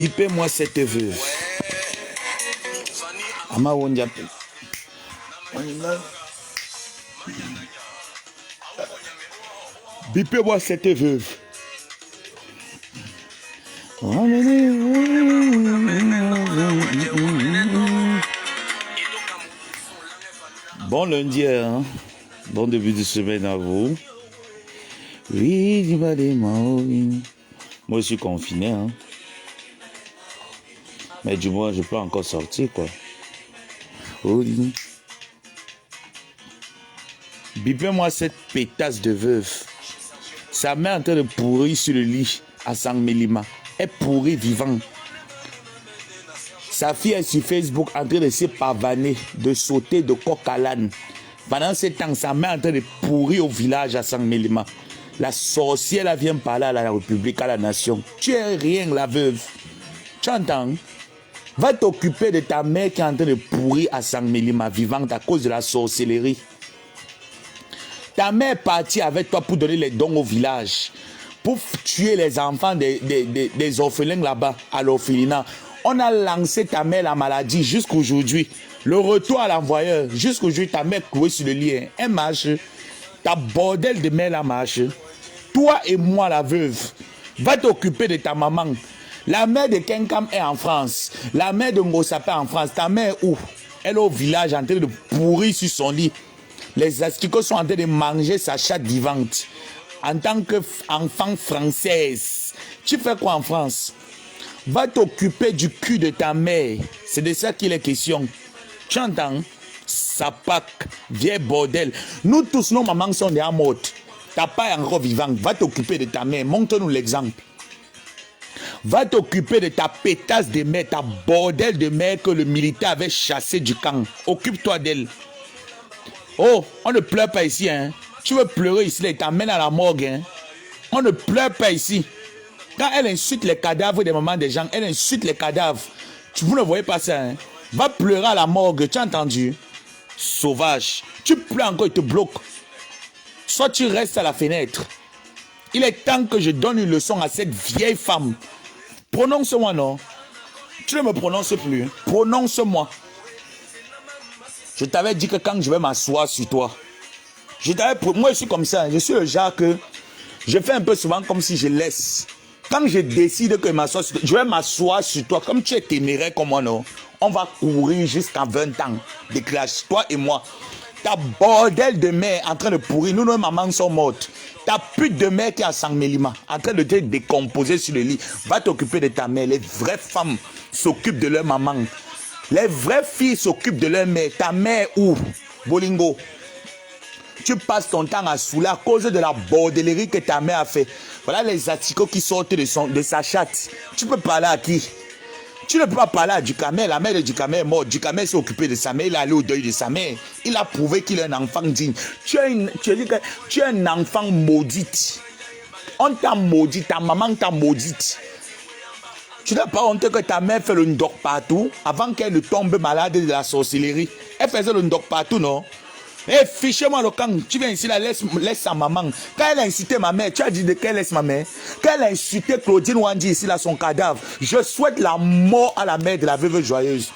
Bipez-moi cette veuve. Ama Wondiape. Bipez-moi cette veuve. Bon lundi, hein? Bon début de semaine à vous. Oui, dis-moi des mots. Moi, je suis confiné, hein? Mais du moins, je peux encore sortir, quoi. Oh, bipez-moi cette pétasse de veuve. Sa mère est en train de pourrir sur le lit à Sang-Mélima. Elle pourrit vivant. Sa fille est sur Facebook en train de se pavaner, de sauter de coq à l'âne. Pendant ce temps, sa mère est en train de pourrir au village à Sang-Mélima. La sorcière là vient parler à la République, à la nation. Tu es rien, la veuve. Tu entends? Va t'occuper de ta mère qui est en train de pourrir à Sang-Mélima vivante à cause de la sorcellerie. Ta mère est partie avec toi pour donner les dons au village, pour tuer les enfants des orphelins là-bas, à l'orphelinat. On a lancé ta mère la maladie jusqu'aujourd'hui. Le retour à l'envoyeur, jusqu'aujourd'hui, ta mère clouée sur le lit. Elle marche. Ta bordel de mère la marche. Toi et moi, la veuve, va t'occuper de ta maman. La mère de Kenkam est en France. La mère de Ngosapé en France. Ta mère où? Elle est au village en train de pourrir sur son lit. Les asticots sont en train de manger sa chatte vivante. En tant qu'enfant française. Tu fais quoi en France? Va t'occuper du cul de ta mère. C'est de ça qu'il est question. Tu entends? Sapac, vieille bordel. Nous tous, nos mamans sont déjà mortes. Ta père est encore vivant. Va t'occuper de ta mère. Montre-nous l'exemple. Va t'occuper de ta pétasse de mère, ta bordel de mère que le militaire avait chassé du camp. Occupe-toi d'elle. Oh, on ne pleure pas ici, hein. Tu veux pleurer ici, là, il t'emmène à la morgue, hein. On ne pleure pas ici. Quand elle insulte les cadavres des mamans des gens, elle insulte les cadavres. Vous ne voyez pas ça, hein. Va pleurer à la morgue, tu as entendu? Sauvage. Tu pleures encore, il te bloque. Soit tu restes à la fenêtre. Il est temps que je donne une leçon à cette vieille femme. Prononce-moi, non? Tu ne me prononces plus. Prononce-moi. Je t'avais dit que quand je vais m'asseoir sur toi, moi je suis comme ça. Je suis le genre que je fais un peu souvent comme si je laisse. Quand je décide que je m'assois sur toi, je vais m'asseoir sur toi. Comme tu es téméraire comme moi, non? On va courir jusqu'à 20 ans de clash, toi et moi. Ta bordel de mère en train de pourrir. Nous, nos mamans sont mortes. Ta pute de mère qui est à Sang-Mélima, en train de te décomposer sur le lit. Va t'occuper de ta mère. Les vraies femmes s'occupent de leur maman. Les vraies filles s'occupent de leur mère. Ta mère où? Bolingo. Tu passes ton temps à saouler à cause de la bordellerie que ta mère a fait. Voilà les articles qui sortent de sa chatte. Tu peux parler à qui? Tu ne peux pas parler à Ducamel. La mère de Ducamel est morte. Ducamel s'est occupé de sa mère. Il est allé au deuil de sa mère. Il a prouvé qu'il est un enfant digne. Tu es un enfant maudite. On t'a maudit. Ta maman t'a maudite. Tu n'as pas honte que ta mère fait le ndoc partout avant qu'elle ne tombe malade de la sorcellerie. Elle faisait le ndoc partout, non? Eh, fichez-moi le camp. Tu viens ici, là, laisse sa maman. Quand elle a insulté ma mère, tu as dit de qu'elle laisse ma mère. Quand elle a insulté Claudine Wandi ici, là, son cadavre, je souhaite la mort à la mère de la veuve joyeuse.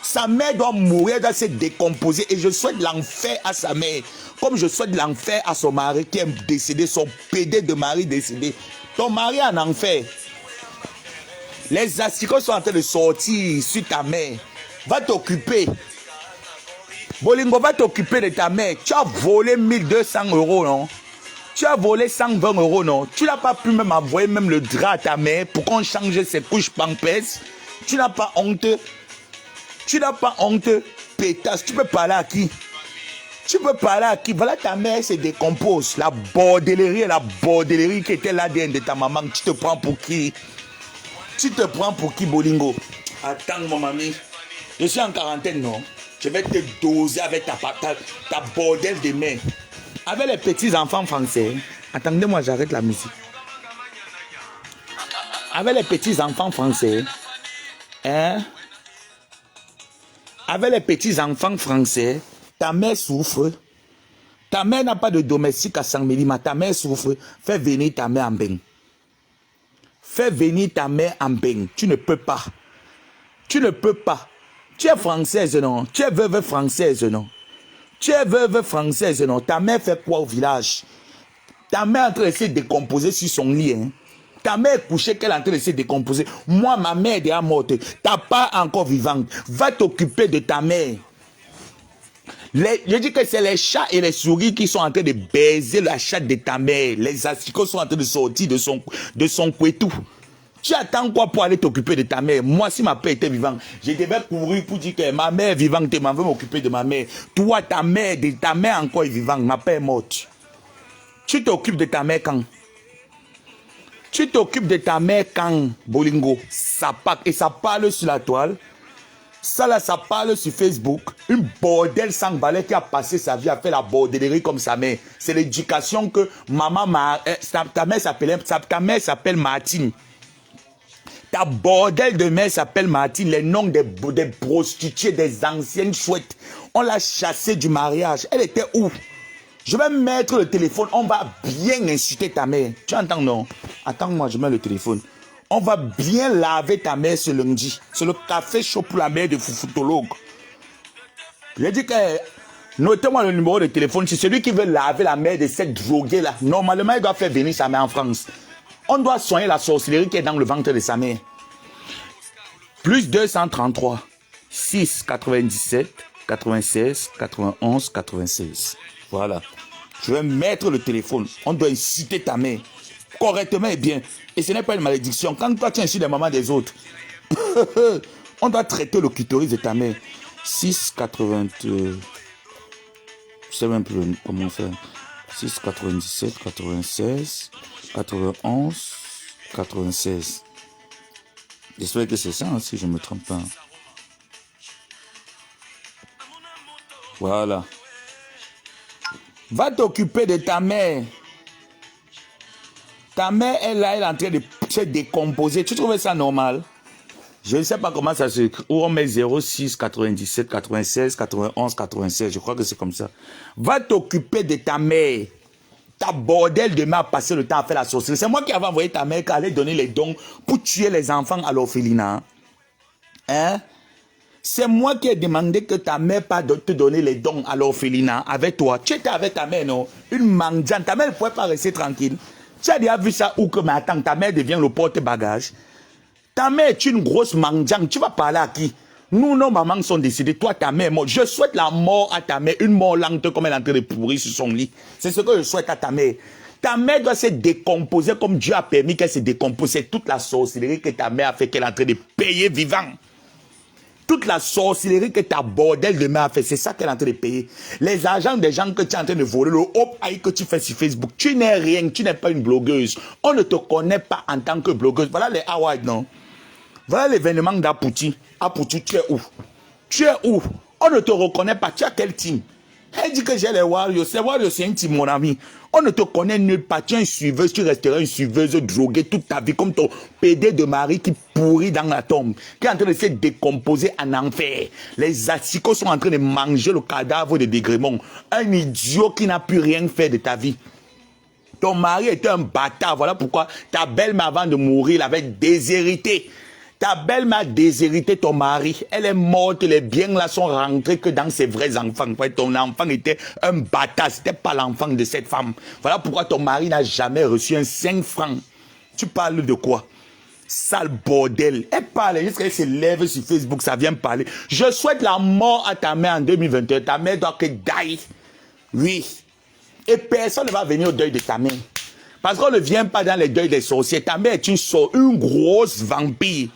Sa mère doit mourir, elle doit se décomposer et je souhaite l'enfer à sa mère. Comme je souhaite l'enfer à son mari qui est décédé, son pédé de mari décédé. Ton mari est en enfer. Les asticots sont en train de sortir sur ta mère. Va t'occuper. Bolingo, va t'occuper de ta mère. Tu as volé 1200 €, non? Tu as volé 120 €, non? Tu n'as pas pu même envoyer même le drap à ta mère pour qu'on change ses couches pampers. Tu n'as pas honte. Tu n'as pas honte. Pétasse. Tu peux parler à qui? Tu peux parler à qui? Voilà, ta mère se décompose. La bordellerie qui était l'ADN de ta maman. Tu te prends pour qui? Tu te prends pour qui, Bolingo? Attends, mon mamie. Je suis en quarantaine, non? Je vais te doser avec ta bordel de main. Avec les petits enfants français. Attendez-moi, j'arrête la musique. Avec les petits enfants français. Hein? Avec les petits enfants français, ta mère souffre. Ta mère n'a pas de domestique à Sang-Mélima. Ta mère souffre. Fais venir ta mère en bain. Fais venir ta mère en bain. Tu ne peux pas. Tu ne peux pas. Tu es française, non? Tu es veuve française, non? Tu es veuve française, non? Ta mère fait quoi au village? Ta mère est en train de se décomposer sur son lit, hein? Ta mère est couchée qu'elle est en train de se décomposer. Moi, ma mère est déjà morte. Ta part encore vivante. Va t'occuper de ta mère. Je dis que c'est les chats et les souris qui sont en train de baiser la chatte de ta mère. Les asticots sont en train de sortir de son couetou. Tu attends quoi pour aller t'occuper de ta mère? Moi, si ma père était vivante, je devais courir pour dire que ma mère est vivante et ma veut m'occuper de ma mère. Toi, ta mère encore est vivante. Ma père est morte. Tu t'occupes de ta mère quand? Tu t'occupes de ta mère quand, Bolingo? Ça part, et ça parle sur la toile. Ça là, ça parle sur Facebook. Une bordel sans balai qui a passé sa vie à faire la bordellerie comme sa mère. C'est l'éducation que ta mère s'appelle Martine. Ta bordel de mère s'appelle Martine. Les noms des prostituées, des anciennes chouettes. On l'a chassée du mariage. Elle était où? Je vais mettre le téléphone. On va bien insulter ta mère. Tu entends, non? Attends-moi, je mets le téléphone. On va bien laver ta mère ce lundi. C'est le café chaud pour la mère de Foufoutologue. J'ai dit que, notez-moi le numéro de téléphone. C'est celui qui veut laver la mère de cette droguée-là. Normalement, il doit faire venir sa mère en France. On doit soigner la sorcellerie qui est dans le ventre de sa mère. Plus 233, 6, 97, 96, 91, 96. Voilà. Je vais mettre le téléphone. On doit inciter ta mère. Correctement et bien. Et ce n'est pas une malédiction. Quand toi tu incites les mamans des autres, on doit traiter le clitoris de ta mère. 6, 80. Je sais même plus comment faire. 6, 97, 96, 91, 96. J'espère que c'est ça, hein, si je ne me trompe pas. Voilà. Va t'occuper de ta mère. Ta mère, elle est en train de se décomposer. Tu trouvais ça normal? Je ne sais pas comment ça se... Où on met 06, 97, 96, 91, 96. Je crois que c'est comme ça. Va t'occuper de ta mère. Ta bordel de mère a passé le temps à faire la sorcellerie. C'est moi qui avais envoyé ta mère qui allait donner les dons pour tuer les enfants à l'orphelinat. Hein? C'est moi qui ai demandé que ta mère pas te donner les dons à l'orphelinat avec toi. Tu étais avec ta mère, non? Une mendiante. Ta mère ne pouvait pas rester tranquille. Tu as déjà vu ça où que, mais attends, ta mère devient le porte-bagage. Ta mère est une grosse mendiante. Tu vas parler à qui? Nous, nos mamans sont décédées. Toi, ta mère est morte. Je souhaite la mort à ta mère. Une mort lente comme elle est en train de pourrir sur son lit. C'est ce que je souhaite à ta mère. Ta mère doit se décomposer comme Dieu a permis qu'elle se décompose. C'est toute la sorcellerie que ta mère a fait qu'elle est en train de payer vivant. Toute la sorcellerie que ta bordel de mère a fait, c'est ça qu'elle est en train de payer. Les argents des gens que tu es en train de voler, le hop aïe que tu fais sur Facebook, tu n'es rien, tu n'es pas une blogueuse. On ne te connaît pas en tant que blogueuse. Voilà les Hawaii, non? Voilà l'événement d'Apouti. Apouti, tu es où? Tu es où? On ne te reconnaît pas. Tu as quel team? Elle dit que j'ai les Warriors. Les Warriors, c'est un team, mon ami. On ne te connaît nulle part. Tu es une suiveuse. Tu resteras une suiveuse droguée toute ta vie, comme ton PD de mari qui pourrit dans la tombe, qui est en train de se décomposer en enfer. Les asticots sont en train de manger le cadavre de Dégremont. Un idiot qui n'a plus rien fait de ta vie. Ton mari était un bâtard. Voilà pourquoi ta belle-mère, avant de mourir, l'avait déshérité. Ta belle-mère a déshérité ton mari. Elle est morte. Les biens là sont rentrés que dans ses vrais enfants. Ton enfant était un bâtard. Ce n'était pas l'enfant de cette femme. Voilà pourquoi ton mari n'a jamais reçu un 5 francs. Tu parles de quoi? Sale bordel. Elle parle jusqu'à qu'elle se lève sur Facebook. Ça vient parler. Je souhaite la mort à ta mère en 2021. Ta mère doit que die. Oui. Et personne ne va venir au deuil de ta mère. Parce qu'on ne vient pas dans les deuils des sorciers. Ta mère est une grosse vampire.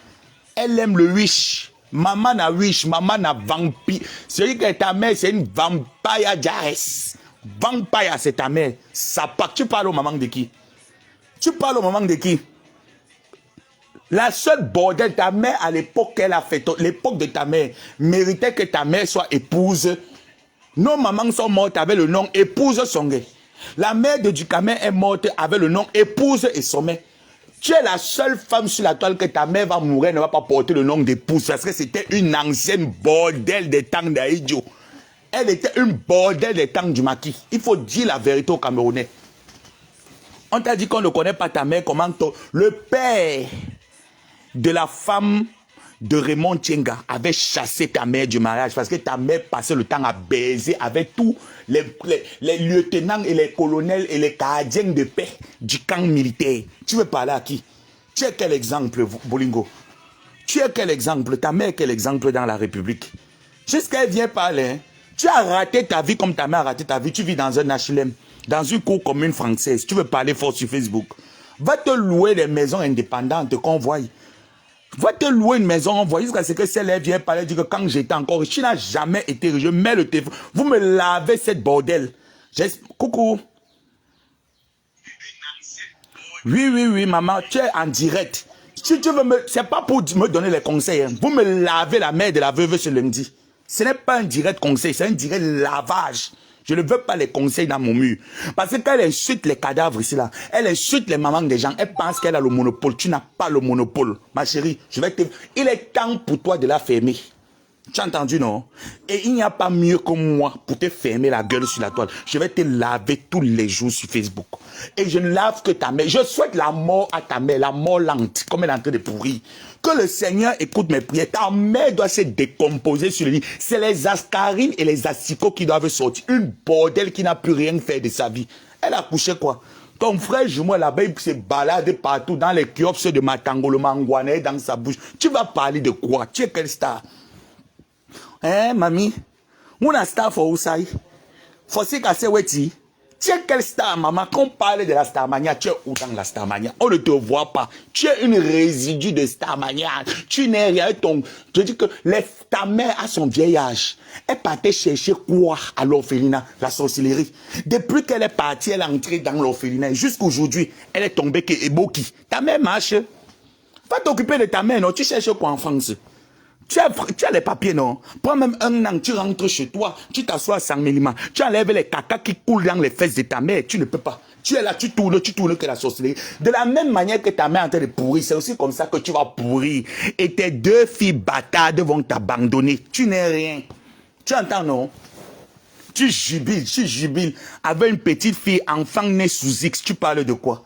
Elle aime le wish. Maman n'a wish, maman n'a vampire. C'est-à-dire que ta mère, c'est une vampire Jares. Vampire, c'est ta mère. Ça part. Tu parles au maman de qui? Tu parles au maman de qui? La seule bordel, ta mère, à l'époque qu'elle a fait, l'époque de ta mère, méritait que ta mère soit épouse. Nos mamans sont mortes avec le nom épouse Songe. La mère de Ducamin est morte avec le nom épouse et sommet. Tu es la seule femme sur la toile que ta mère va mourir, elle ne va pas porter le nom d'épouse, parce que c'était une ancienne bordel des temps d'Aïdjo. Elle était une bordel des temps du maquis. Il faut dire la vérité aux Camerounais. On t'a dit qu'on ne connaît pas ta mère, comment le père de la femme de Raymond Tchenga avait chassé ta mère du mariage parce que ta mère passait le temps à baiser avec tous les lieutenants et les colonels et les gardiens de paix du camp militaire. Tu veux parler à qui? Tu es quel exemple, Bolingo? Tu es quel exemple? Ta mère est quel exemple dans la République? Jusqu'à elle vient parler, hein? Tu as raté ta vie comme ta mère a raté ta vie. Tu vis dans un HLM, dans une cour commune française. Tu veux parler fort sur Facebook. Va te louer des maisons indépendantes qu'on voit. Va te louer une maison, on voit jusqu'à ce que celle-là vient parler, dit que quand j'étais encore riche, tu n'as jamais été riche. Je mets le téléphone. Vous me lavez cette bordel. Coucou. Oui, maman, tu es en direct. Si tu veux me... C'est pas pour me donner les conseils. Hein. Vous me lavez la mère de la veuve ce lundi. Ce n'est pas un direct conseil, c'est un direct lavage. Je ne veux pas les conseils dans mon mur. Parce que quand elle insulte les cadavres ici, là, elle insulte les mamans des gens, elle pense qu'elle a le monopole. Tu n'as pas le monopole. Ma chérie, il est temps pour toi de la fermer. Tu as entendu, non? Et il n'y a pas mieux que moi pour te fermer la gueule sur la toile. Je vais te laver tous les jours sur Facebook. Et je ne lave que ta mère. Je souhaite la mort à ta mère, la mort lente, comme elle est en train de pourrir. Que le Seigneur écoute mes prières. Ta mère doit se décomposer sur le lit. C'est les ascarines et les asticots qui doivent sortir. Une bordel qui n'a plus rien fait de sa vie. Elle a couché quoi? Ton frère jumeau là-bas, il se balade partout dans les kiosques de Matango, le mangouané dans sa bouche. Tu vas parler de quoi? Tu es quelle star? Hein, mamie? Una star for Ousai? For si kase weti? Tu es quelle star, maman? Quand on parle de la Starmania, tu es où dans la Starmania? On ne te voit pas. Tu es une résidu de Starmania. Tu n'es rien. Je dis que ta mère, à son vieil âge, elle partait chercher quoi à l'orphelinat? La sorcellerie. Depuis qu'elle est partie, elle est entrée dans l'orphelinat. Jusqu'aujourd'hui, elle est tombée que Eboki. Ta mère marche. Va t'occuper de ta mère, non? Tu cherches quoi en France? Tu as les papiers, non? Prends même un an, tu rentres chez toi, tu t'assois à 100 millimètres, tu enlèves les caca qui coulent dans les fesses de ta mère, tu ne peux pas. Tu es là, tu tournes que la sorcellerie. De la même manière que ta mère est en train de pourrir, c'est aussi comme ça que tu vas pourrir. Et tes deux filles bâtardes vont t'abandonner. Tu n'es rien. Tu entends, non? Tu jubiles. Avec une petite fille, enfant née sous X, tu parles de quoi?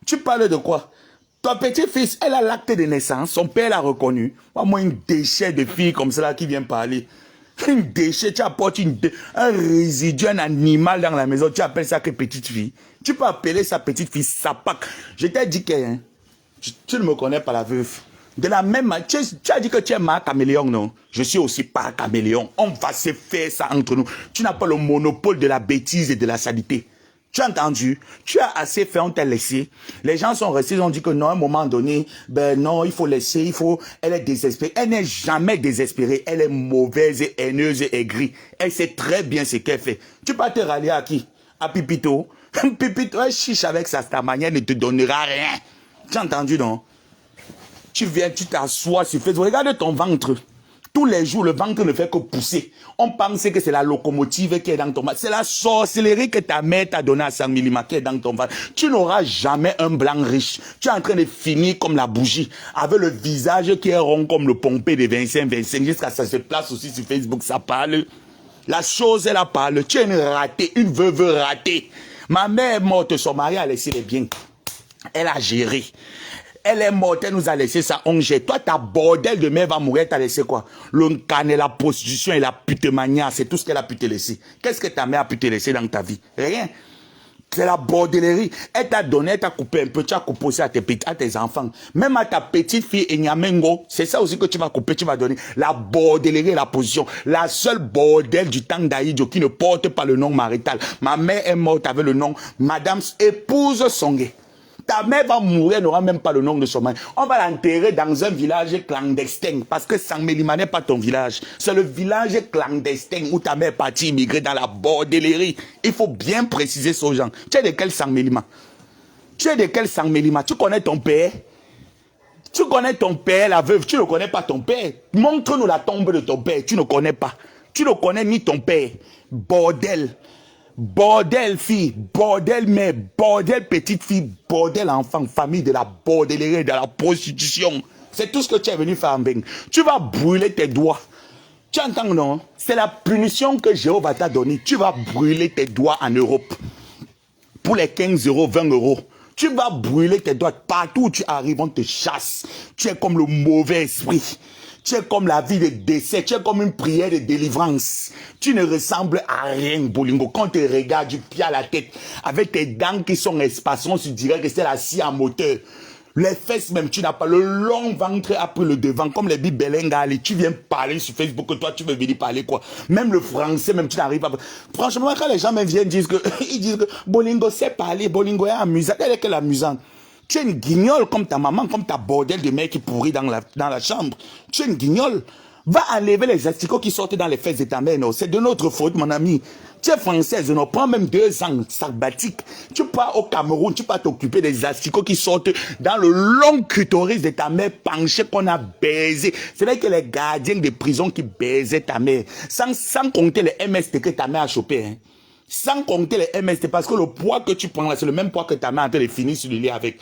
Tu parles de quoi? Ton petit-fils, elle a l'acte de naissance, son père l'a reconnu. Moi, une déchet de fille comme cela qui vient parler. Une déchet, tu apportes un résidu, un animal dans la maison, tu appelles ça que petite fille. Tu peux appeler sa petite fille Sapak. Je t'ai dit que tu ne me connais pas la veuve. De la même manière, tu as dit que tu es ma caméléon, non? Je suis aussi pas caméléon. On va se faire ça entre nous. Tu n'as pas le monopole de la bêtise et de la saleté. Tu as entendu? Tu as assez fait, on t'a laissé. Les gens sont restés, ils ont dit que non, à un moment donné, ben non, il faut laisser, elle est désespérée. Elle n'est jamais désespérée. Elle est mauvaise et haineuse et aigrie. Elle sait très bien ce qu'elle fait. Tu peux te rallier à qui? À Pipito? Pipito, elle chiche avec sa manière, elle ne te donnera rien. Tu as entendu, non? Tu viens, tu t'assois sur Facebook. Regarde ton ventre. Tous les jours, le ventre ne fait que pousser. On pense que c'est la locomotive qui est dans ton ventre. C'est la sorcellerie que ta mère t'a donnée à 100 millimètres qui est dans ton ventre. Tu n'auras jamais un blanc riche. Tu es en train de finir comme la bougie, avec le visage qui est rond comme le pompé de 25 jusqu'à ça se place aussi sur Facebook. Ça parle. La chose, elle a parlé. Tu es une ratée, une veuve ratée. Ma mère est morte, son mari a laissé les biens. Elle a géré. Elle est morte, elle nous a laissé ça, on jette. Toi, ta bordel de mère va mourir, t'as laissé quoi? Le canet, la prostitution et la putemania, c'est tout ce qu'elle a pu te laisser. Qu'est-ce que ta mère a pu te laisser dans ta vie? Rien. C'est la bordellerie. Elle t'a donné, elle t'a coupé un peu, tu as coupé aussi à tes enfants. Même à ta petite fille Enyamengo, c'est ça aussi que tu vas couper, tu vas donner. La bordellerie et la position. La seule bordel du temps d'Aïdjo qui ne porte pas le nom marital. Ma mère est morte avec le nom Madame épouse Songé. Ta mère va mourir, n'aura même pas le nom de son mari. On va l'enterrer dans un village clandestin. Parce que Sangmelima n'est pas ton village. C'est le village clandestin où ta mère est partie immigrer dans la bordellerie. Il faut bien préciser ça aux gens. Tu es de quel Sangmelima? Tu es de quel Sangmelima? Tu connais ton père? Tu connais ton père, la veuve? Tu ne connais pas ton père? Montre-nous la tombe de ton père. Tu ne connais pas. Tu ne connais ni ton père. Bordel. Bordel fille, bordel mère, bordel petite fille, bordel enfant, famille de la bordellerie, de la prostitution. C'est tout ce que tu es venu faire en Beng. Tu vas brûler tes doigts. Tu entends, non? C'est la punition que Jéhovah t'a donnée. Tu vas brûler tes doigts en Europe. Pour les 15 euros, 20 euros. Tu vas brûler tes doigts. Partout où tu arrives, on te chasse. Tu es comme le mauvais esprit. Tu es comme la vie de décès. Tu es comme une prière de délivrance. Tu ne ressembles à rien, Bolingo. Quand tu regardes du pied à la tête, avec tes dents qui sont espacées, on se dirait que c'est la scie à moteur. Les fesses même, tu n'as pas. Le long ventre a pris le devant, comme les bibelenga. Tu viens parler sur Facebook, que toi, tu veux venir parler quoi. Même le français, même tu n'arrives pas. Franchement, quand les gens me viennent dire que, ils disent que Bolingo sait parler, Bolingo est amusant. Elle est que l'amusante. Tu es une guignole comme ta maman, comme ta bordel de mec qui pourrit dans la chambre. Tu es une guignole. Va enlever les asticots qui sortent dans les fesses de ta mère. C'est de notre faute, mon ami. Tu es française, on prend même 2 ans sabbatique. Tu pars au Cameroun, tu vas t'occuper des asticots qui sortent dans le long clitoris de ta mère penchée qu'on a baisé. C'est vrai que les gardiens de prison qui baisaient ta mère. Sans compter les MST que ta mère a chopé. Hein. Sans compter les MST, parce que le poids que tu prends là, c'est le même poids que ta mère est en train de finir sur le lit avec.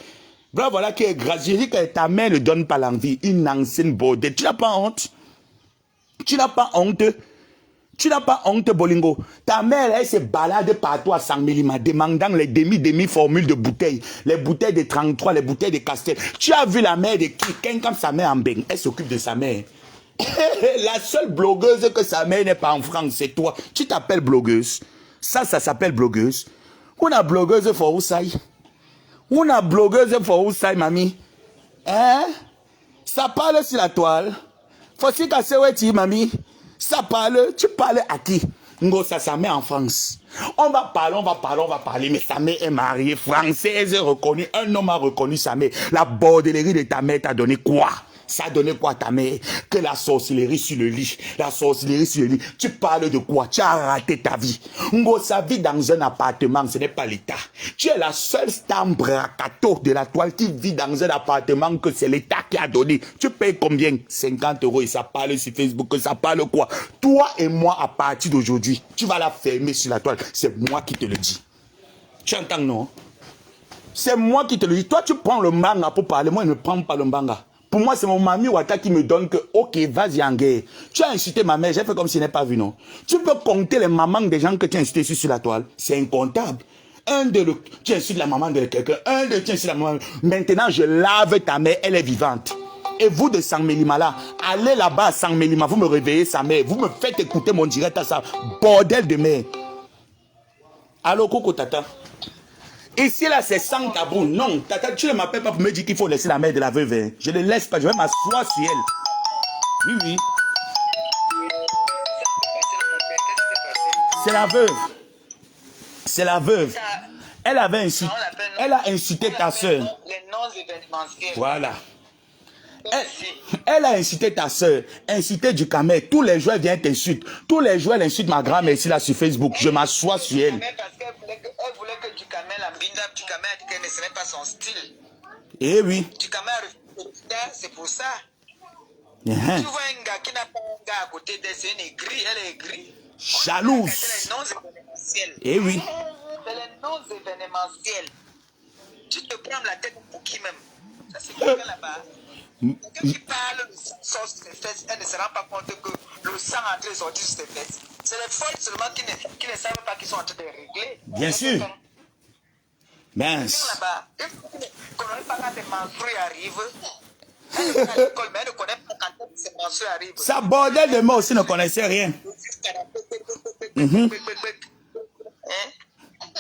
Voilà qui est grâce. J'ai dit que ta mère ne donne pas l'envie. Une ancienne bordelle. Tu n'as pas honte? Tu n'as pas honte? Tu n'as pas honte, Bolingo? Ta mère, elle se balade partout à 100 mm, demandant les demi-formules de bouteilles. Les bouteilles de 33, les bouteilles de Castel. Tu as vu la mère de qui? Quand sa mère en baigne, elle s'occupe de sa mère. La seule blogueuse que sa mère n'est pas en France, c'est toi. Tu t'appelles blogueuse. Ça s'appelle blogueuse. Una blogueuse for Oussaï. Una blogueuse for Oussaï, mamie. Hein? Ça parle sur la toile. Faut si casser ouais, mamie. Ça parle, tu parles à qui? Ngo, ça, sa mère en France. On va parler, mais sa mère est mariée, française, reconnue. Un homme a reconnu sa mère. La bordellerie de ta mère t'a donné quoi? Ça a donné quoi à ta mère? Que la sorcellerie sur le lit. La sorcellerie sur le lit. Tu parles de quoi? Tu as raté ta vie. Ngo, sa vie dans un appartement, ce n'est pas l'État. Tu es la seule star bracato de la toile qui vit dans un appartement que c'est l'État qui a donné. Tu payes combien? 50 € et ça parle sur Facebook. Ça parle quoi? Toi et moi, à partir d'aujourd'hui, tu vas la fermer sur la toile. C'est moi qui te le dis. Tu entends, non? C'est moi qui te le dis. Toi, tu prends le manga pour parler. Moi, je ne prends pas le manga. Pour moi, c'est mon mamie Ouattara qui me donne que, ok, vas-y en guerre. Tu as insulté ma mère, j'ai fait comme si je n'ai pas vu, non? Tu peux compter les mamans des gens que tu as insultés sur la toile. C'est incontable. Tu insultes la maman de quelqu'un. Tu insultes la maman. Maintenant, je lave ta mère, elle est vivante. Et vous de Sangmelima là, allez là-bas à Sangmelima, vous me réveillez sa mère. Vous me faites écouter mon direct à ça. Bordel de mère. Allô, Coco Tata. Ici, là, c'est sans tabou. Non, Tata, tu ne m'appelles pas pour me dire qu'il faut laisser la mère de la veuve. Je ne laisse pas, je vais m'asseoir sur elle. Oui, oui. C'est la veuve. C'est la veuve. Elle avait insulté. Elle a insulté ta soeur. Voilà. Elle a incité ta soeur, incité du camel. Tous les jours, elle vient t'insulter. Tous les jours, elle insulte ma grand-mère ici là sur Facebook. Je m'assois sur elle. Elle voulait que Ducamel a dit que ce n'est pas son style. Eh oui. Ducamel, c'est pour ça. Tu vois un gars qui n'a pas un gars à côté d'elle, c'est une aigrie, elle est aigrie. Jalouse. C'est les noms événementiels. Eh oui. C'est les noms événementiels. Tu te prends la tête pour qui même? Ça, c'est quelqu'un là-bas. Quelqu'un qui parle de sang sur ses fesses, elle ne se rend pas compte que le sang est en train de sortir sur ses fesses. C'est les folles seulement qui ne savent pas qu'ils sont en train de régler. Bien sûr. Mince. Là-bas, il ne connaît pas quand tes menstrues arrivent. Elle est à l'école, mais elle ne connaît pas quand ses menstrues arrivent. Sa bordel de moi aussi ne connaissait rien.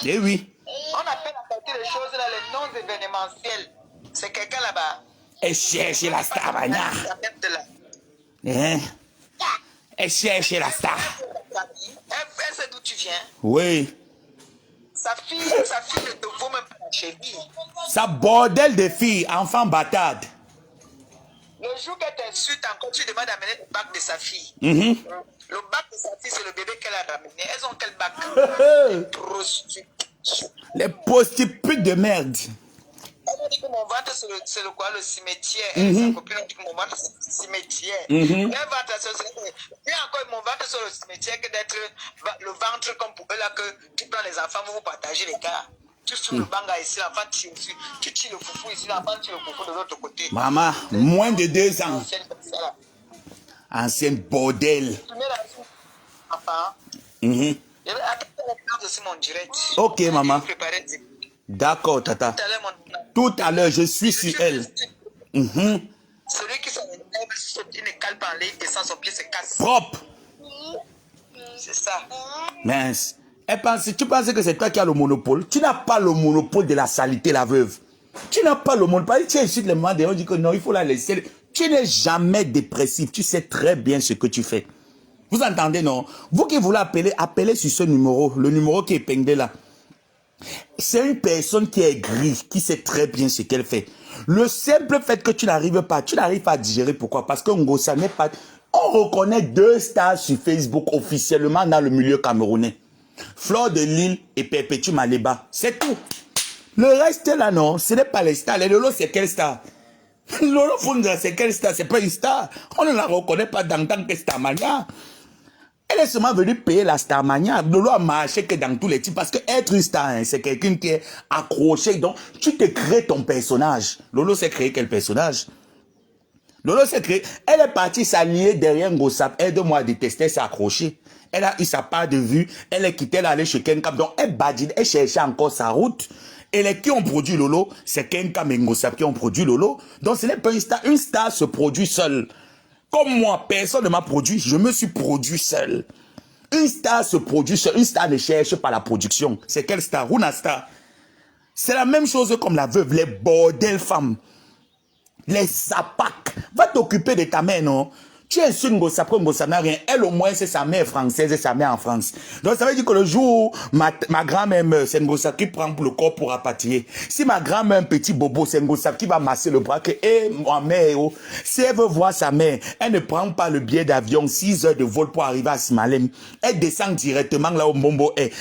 Eh oui. On appelle à partir des choses là, les noms événementiels. C'est quelqu'un là-bas. Elle cherche la star, Banya. Hein? Elle cherche la star. Elle sait d'où tu viens. Oui. Sa fille ne te vaut même pas la cheville. Sa bordel de fille, enfant bâtarde. Le jour qu'elle t'insulte encore, tu demandes d'amener le bac de sa fille. Le bac de sa fille, c'est le bébé qu'elle a ramené. Elles ont quel bac? Les prostituées de merde. Elle a dit que mon ventre, c'est le quoi? Le cimetière. Elle et sa copine ont dit que mon ventre, c'est le cimetière. Leur ventre, c'est encore mon ventre sur le cimetière que d'être le ventre comme pour eux là, que tu prends les enfants, vous partagez les gars. Tu fous le banga ici, l'enfant tire ici. Tu tires le foufou ici, l'enfant tire le foufou de l'autre côté. Maman, moins de 2 ans. Ancienne bordel. Tu mets la soupe, enfant. Je vais attendre aussi mon direct. Ok, maman. D'accord, Tata. Tout à l'heure, mon Tout à l'heure, je suis sur elle. Celui qui s'en élève sur une cale par les et sans son pied se casse. Propre. C'est ça. Mince. Tu penses que c'est toi qui as le monopole? Tu n'as pas le monopole de la saleté, la veuve. Tu n'as pas le monopole. Tu insultes les mamans, on dit que non, il faut la laisser. Tu n'es jamais dépressif. Tu sais très bien ce que tu fais. Vous entendez, non? Vous qui voulez appeler, appelez sur ce numéro, le numéro qui est épinglé là. C'est une personne qui est grise, qui sait très bien ce qu'elle fait. Le simple fait que tu n'arrives pas à digérer. Pourquoi? Parce que Ngossa n'est pas... On reconnaît 2 stars sur Facebook officiellement dans le milieu camerounais. Flore de Lille et Perpétue Maleba. C'est tout. Le reste là, non, ce n'est pas les stars. Les Lolo, c'est quelle star? Lolo Funda, c'est quelle star? C'est pas une star. On ne la reconnaît pas dans tant que Starmania. Elle est seulement venue payer la Starmania. Lolo a marché que dans tous les types. Parce que être une star, hein, c'est quelqu'un qui est accroché. Donc, tu te crées ton personnage. Lolo s'est créé quel personnage? Lolo s'est créé. Elle est partie s'allier derrière Ngossap. Aide-moi à détester, s'est accrochée. Elle a eu sa part de vue. Elle est quittée, elle est allée chez Kenkam. Donc, elle badine, elle cherchait encore sa route. Et les qui ont produit Lolo, c'est Kenkam et Ngossap qui ont produit Lolo. Donc, ce n'est pas une star. Une star se produit seule. Comme moi, personne ne m'a produit, je me suis produit seul. Une star se produit seule. Une star ne cherche pas la production. C'est quelle star? Una star. C'est la même chose comme la veuve, les bordels femmes. Les sapacs. Va t'occuper de ta mère, non? Tu es sûr que Ngossap n'a rien. Elle, au moins, c'est sa mère française et sa mère en France. Donc, ça veut dire que le jour où ma grand-mère meurt, c'est Ngossap qui prend pour le corps pour rapatrier. Si ma grand-mère un petit bobo, c'est Ngossap qui va masser le bras que, ma mère, oh, si elle veut voir sa mère, elle ne prend pas le billet d'avion, 6 heures de vol pour arriver à Simalem. Elle descend directement là où Mbombo est.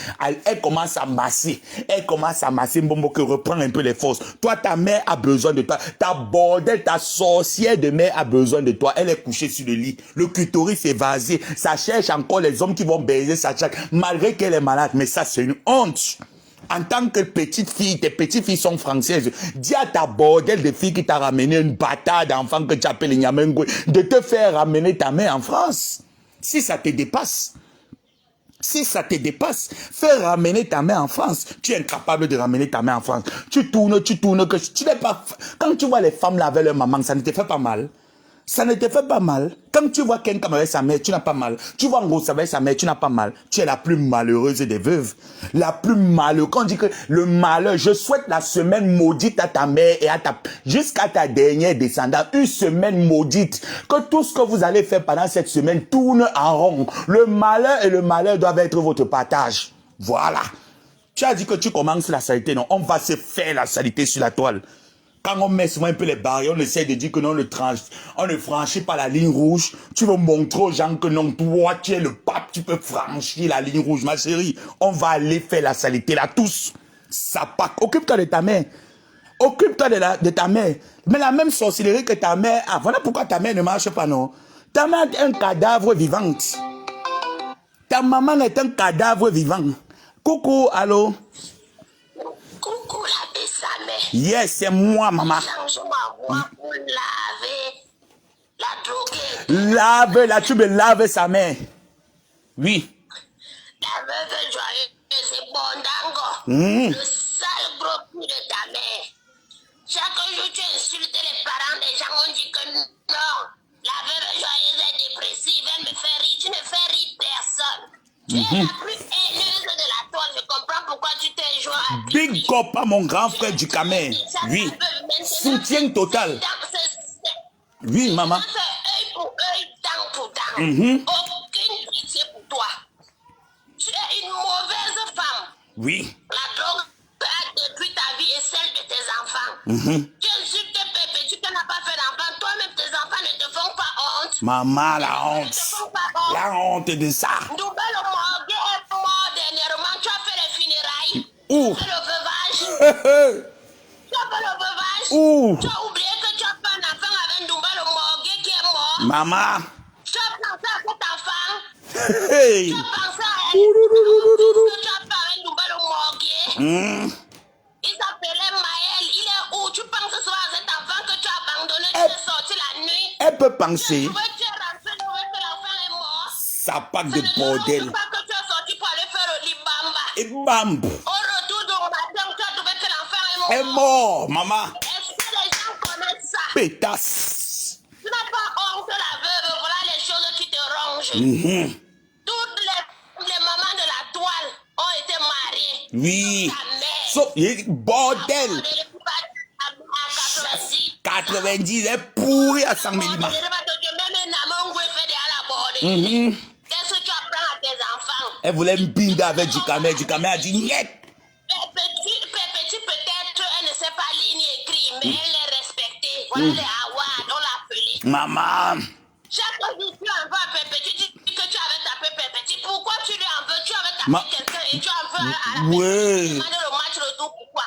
Elle commence à masser. Elle commence à masser Mbombo qui reprend un peu les forces. Toi, ta mère a besoin de toi. Ta bordel, ta sorcière de mère a besoin de toi. Elle est couchée sur le lit. Le clitoris est vasé. Ça cherche encore les hommes qui vont baiser sa chatte. Malgré qu'elle est malade. Mais ça, c'est une honte. En tant que petite fille, tes petites filles sont françaises. Dis à ta bordel de fille qui t'a ramené une bâtard d'enfant que tu appelles Nyamengo de te faire ramener ta mère en France. Si ça te dépasse. Si ça te dépasse, fais ramener ta mère en France. Tu es incapable de ramener ta mère en France. Tu tournes, que tu n'es pas... Quand tu vois les femmes là avec leur maman, ça ne te fait pas mal. Ça ne te fait pas mal. Quand tu vois quelqu'un avec sa mère, tu n'as pas mal. Tu vois Ngossap avec sa mère, tu n'as pas mal. Tu es la plus malheureuse des veuves. La plus malheureuse. Quand on dit que le malheur, je souhaite la semaine maudite à ta mère et à jusqu'à ta dernière descendante. Une semaine maudite. Que tout ce que vous allez faire pendant cette semaine tourne en rond. Le malheur et le malheur doivent être votre partage. Voilà. Tu as dit que tu commences la saleté. Non, on va se faire la saleté sur la toile. Quand on met souvent un peu les barrières, on essaie de dire que non, on ne franchit pas la ligne rouge. Tu veux montrer aux gens que non, toi, tu es le pape, tu peux franchir la ligne rouge, ma chérie. On va aller faire la saleté là, tous. Ça part. Occupe-toi de ta mère. Occupe-toi de ta mère. Mais la même sorcellerie que ta mère a. Voilà pourquoi ta mère ne marche pas, non. Ta mère est un cadavre vivant. Ta maman est un cadavre vivant. Coucou, allô? Coucou la Bessamé. Yes, c'est moi, maman. Change-moi pour laver la droguée. Lave-la, tu me laves sa main. Oui. La veuve joyeuse et bondango. Le sale gros cul de ta mère. Chaque jour tu insultes les parents des gens, on dit que non. La veuve joyeuse est dépressive, elle me fait rire. Tu ne fais rire personne. Tu es la plus haineuse de la toile, je comprends pourquoi tu t'es joint à Big up à mon grand frère du Camer. Oui. Soutien total. Oui, maman. Œil pour œil, dent pour dent. Aucune pitié pour toi. Tu es une mauvaise femme. Oui. La drogue a détruit ta vie et celle de tes enfants. Tu insultes Pépé, tu n'as pas fait d'enfant. Toi-même, tes enfants ne te font pas honte. Maman, la honte. La honte de ça. Double morgue est mort dernièrement. Tu as fait les funérailles. Où? Tu as fait le veuvage. Tu as fait le veuvage. Où? Tu as oublié que tu as fait un enfant avec Double morgue qui est mort. Maman. Tu as pensé à cet enfant. Hey. Tu as pensé à elle. Que tu as fait avec Double morgue. Il s'appelait Maël. Il est où? Tu penses que ce soit cet enfant que tu as abandonné. Tu es sorti la nuit. Elle peut penser. Tu es rentré, tu vois que l'enfant est mort. Ça part de Ce bordel. n'est pas que tu es sorti pour aller faire le libamba. Et bam. Au retour du matin, tu as trouvé que l'enfant est mort. Est mort, maman. Est-ce que les gens connaissent ça? Pétasse. Tu n'as pas honte, la veuve. Voilà les choses qui te rongent. Toutes les mamans de la toile ont été mariées. Oui. Ta mère. Bordel. 90, elle est pourrie à 100 000 Qu'est-ce que tu apprends à tes enfants? Elle voulait me binder avec du camé. Du camé a dit niet. Petit, peut-être, elle ne sait pas lire ni écrire, mais elle est respectée. Voilà les awards, on l'a appelé. Maman. Chaque fois que tu en veux à Pépéti, tu dis que tu avais tapé Pépéti. Pourquoi tu lui en veux? Tu avais tapé quelqu'un et tu en veux à la ouais. Pépéti. Demande le match retour, pourquoi?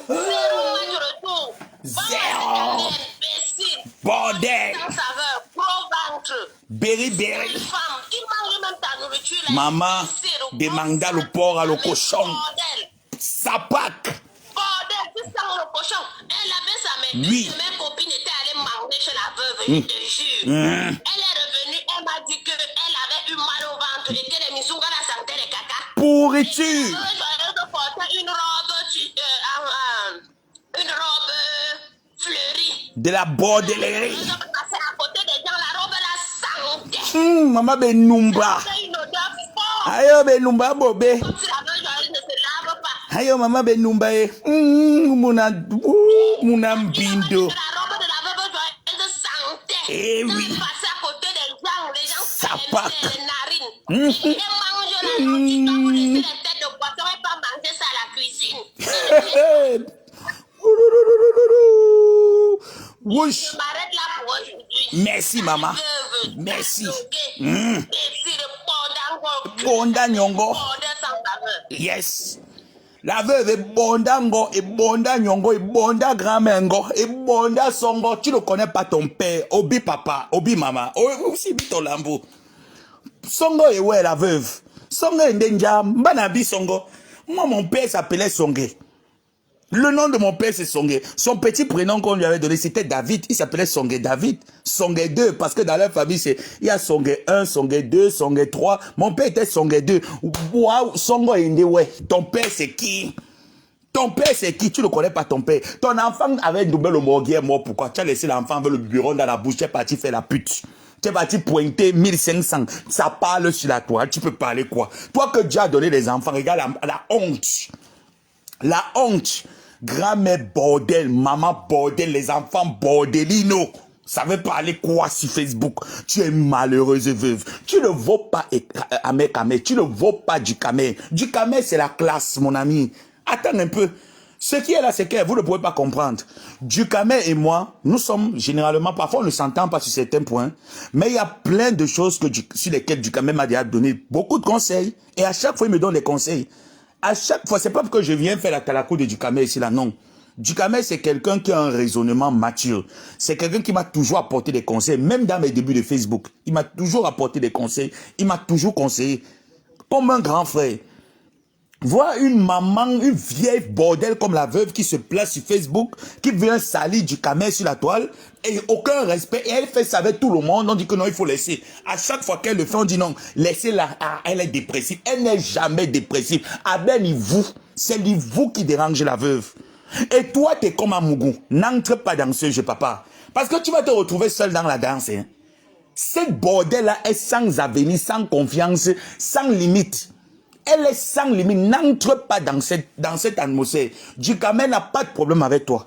Zéro match retour. Zéro. Imbécile. Bordel. Sans saveur, gros ventre. Berry. Une femme qui mange même ta nourriture. Là, Maman, demande le porc à le cochon. Bordel. Sapac. Bordel, tu sens le cochon. Elle avait sa mère. Oui. Mes copines étaient allées manger chez la veuve, je te jure. Elle est revenue, elle m'a dit qu'elle avait eu mal au ventre et que les misungas la sentaient les caca. Pourriture. Je porter une robe fleurie. De la bordellerie. Je passais à côté des gens, la robe la sentait. Maman benumba. C'est une odeur forte. Ayo benumba bobé. Comme si la veuve ne se lave pas. Ayo maman benumba e. Muna bindo. La robe de la veuve joyeuse sentait. Eh oui. Quand elle passait à côté des gens Ça fermaient pack. les narines. Et mange la nourriture, vous laissez les têtes de poisson et pas manger ça à la cuisine. Wouch. Je m'arrête là pour aujourd'hui. Merci maman. Veuve, Merci. Merci de Bonda nyongo. Bordel sans saveur. Yes. La veuve est bondango, et bonda nyongo, et bonda grand-mengo, et bonda songo. Tu ne connais pas ton père, obi papa, obi maman, aussi ton lambo. Songo est où est la veuve? Songo est ndenja, mbanabi songo. Moi, mon père s'appelait Songé. Le nom de mon père, c'est Songé. Son petit prénom qu'on lui avait donné, c'était David. Il s'appelait Songé David. Songé 2, parce que dans leur famille, il y a Songé 1, Songé 2, Songé 3. Mon père était Songé 2. Waouh, Songo Inde, ouais. Ton père, c'est qui? Ton père, c'est qui? Tu ne connais pas ton père. Ton enfant avait doublé le morguier mort. Pourquoi? Tu as laissé l'enfant avec le bureau dans la bouche. Tu es parti faire la pute. Tu es parti pointer 1500. Ça parle sur la toile. Tu peux parler quoi? Toi que Dieu a donné les enfants, regarde la honte. La honte. Grand-mère bordel, maman bordel, les enfants bordelino. Ça veut parler quoi sur Facebook? Tu es malheureuse veuve. Tu ne vaux pas Amé Kamé. Tu ne vaux pas du Kamé. Du Kamé, c'est la classe, mon ami. Attends un peu. Ce qui est là, c'est que vous ne pouvez pas comprendre. Du Kamé et moi, nous sommes généralement, parfois on ne s'entend pas sur certains points, mais il y a plein de choses sur lesquelles du Kamé m'a déjà donné beaucoup de conseils. Et à chaque fois, il me donne des conseils. À chaque fois, c'est pas parce que je viens faire la talakou de Dukamé ici, là, non. Dukamé, c'est quelqu'un qui a un raisonnement mature. C'est quelqu'un qui m'a toujours apporté des conseils, même dans mes débuts de Facebook. Il m'a toujours apporté des conseils. Il m'a toujours conseillé. Comme un grand frère. Voir une maman, une vieille bordel comme la veuve qui se place sur Facebook, qui vient salir Dukamé sur la toile, et aucun respect, et elle fait ça avec tout le monde, on dit que non, il faut laisser. À chaque fois qu'elle le fait, on dit non, laissez-la, elle est dépressive. Elle n'est jamais dépressive. À ben vous, c'est vous qui dérangez la veuve. Et toi, t'es comme un mougou. N'entre pas dans ce jeu, papa. Parce que tu vas te retrouver seul dans la danse. Hein. Cette bordel-là est sans avenir, sans confiance, sans limite. Elle est sans limite. N'entre pas dans cette atmosphère. Dukamé n'a pas de problème avec toi.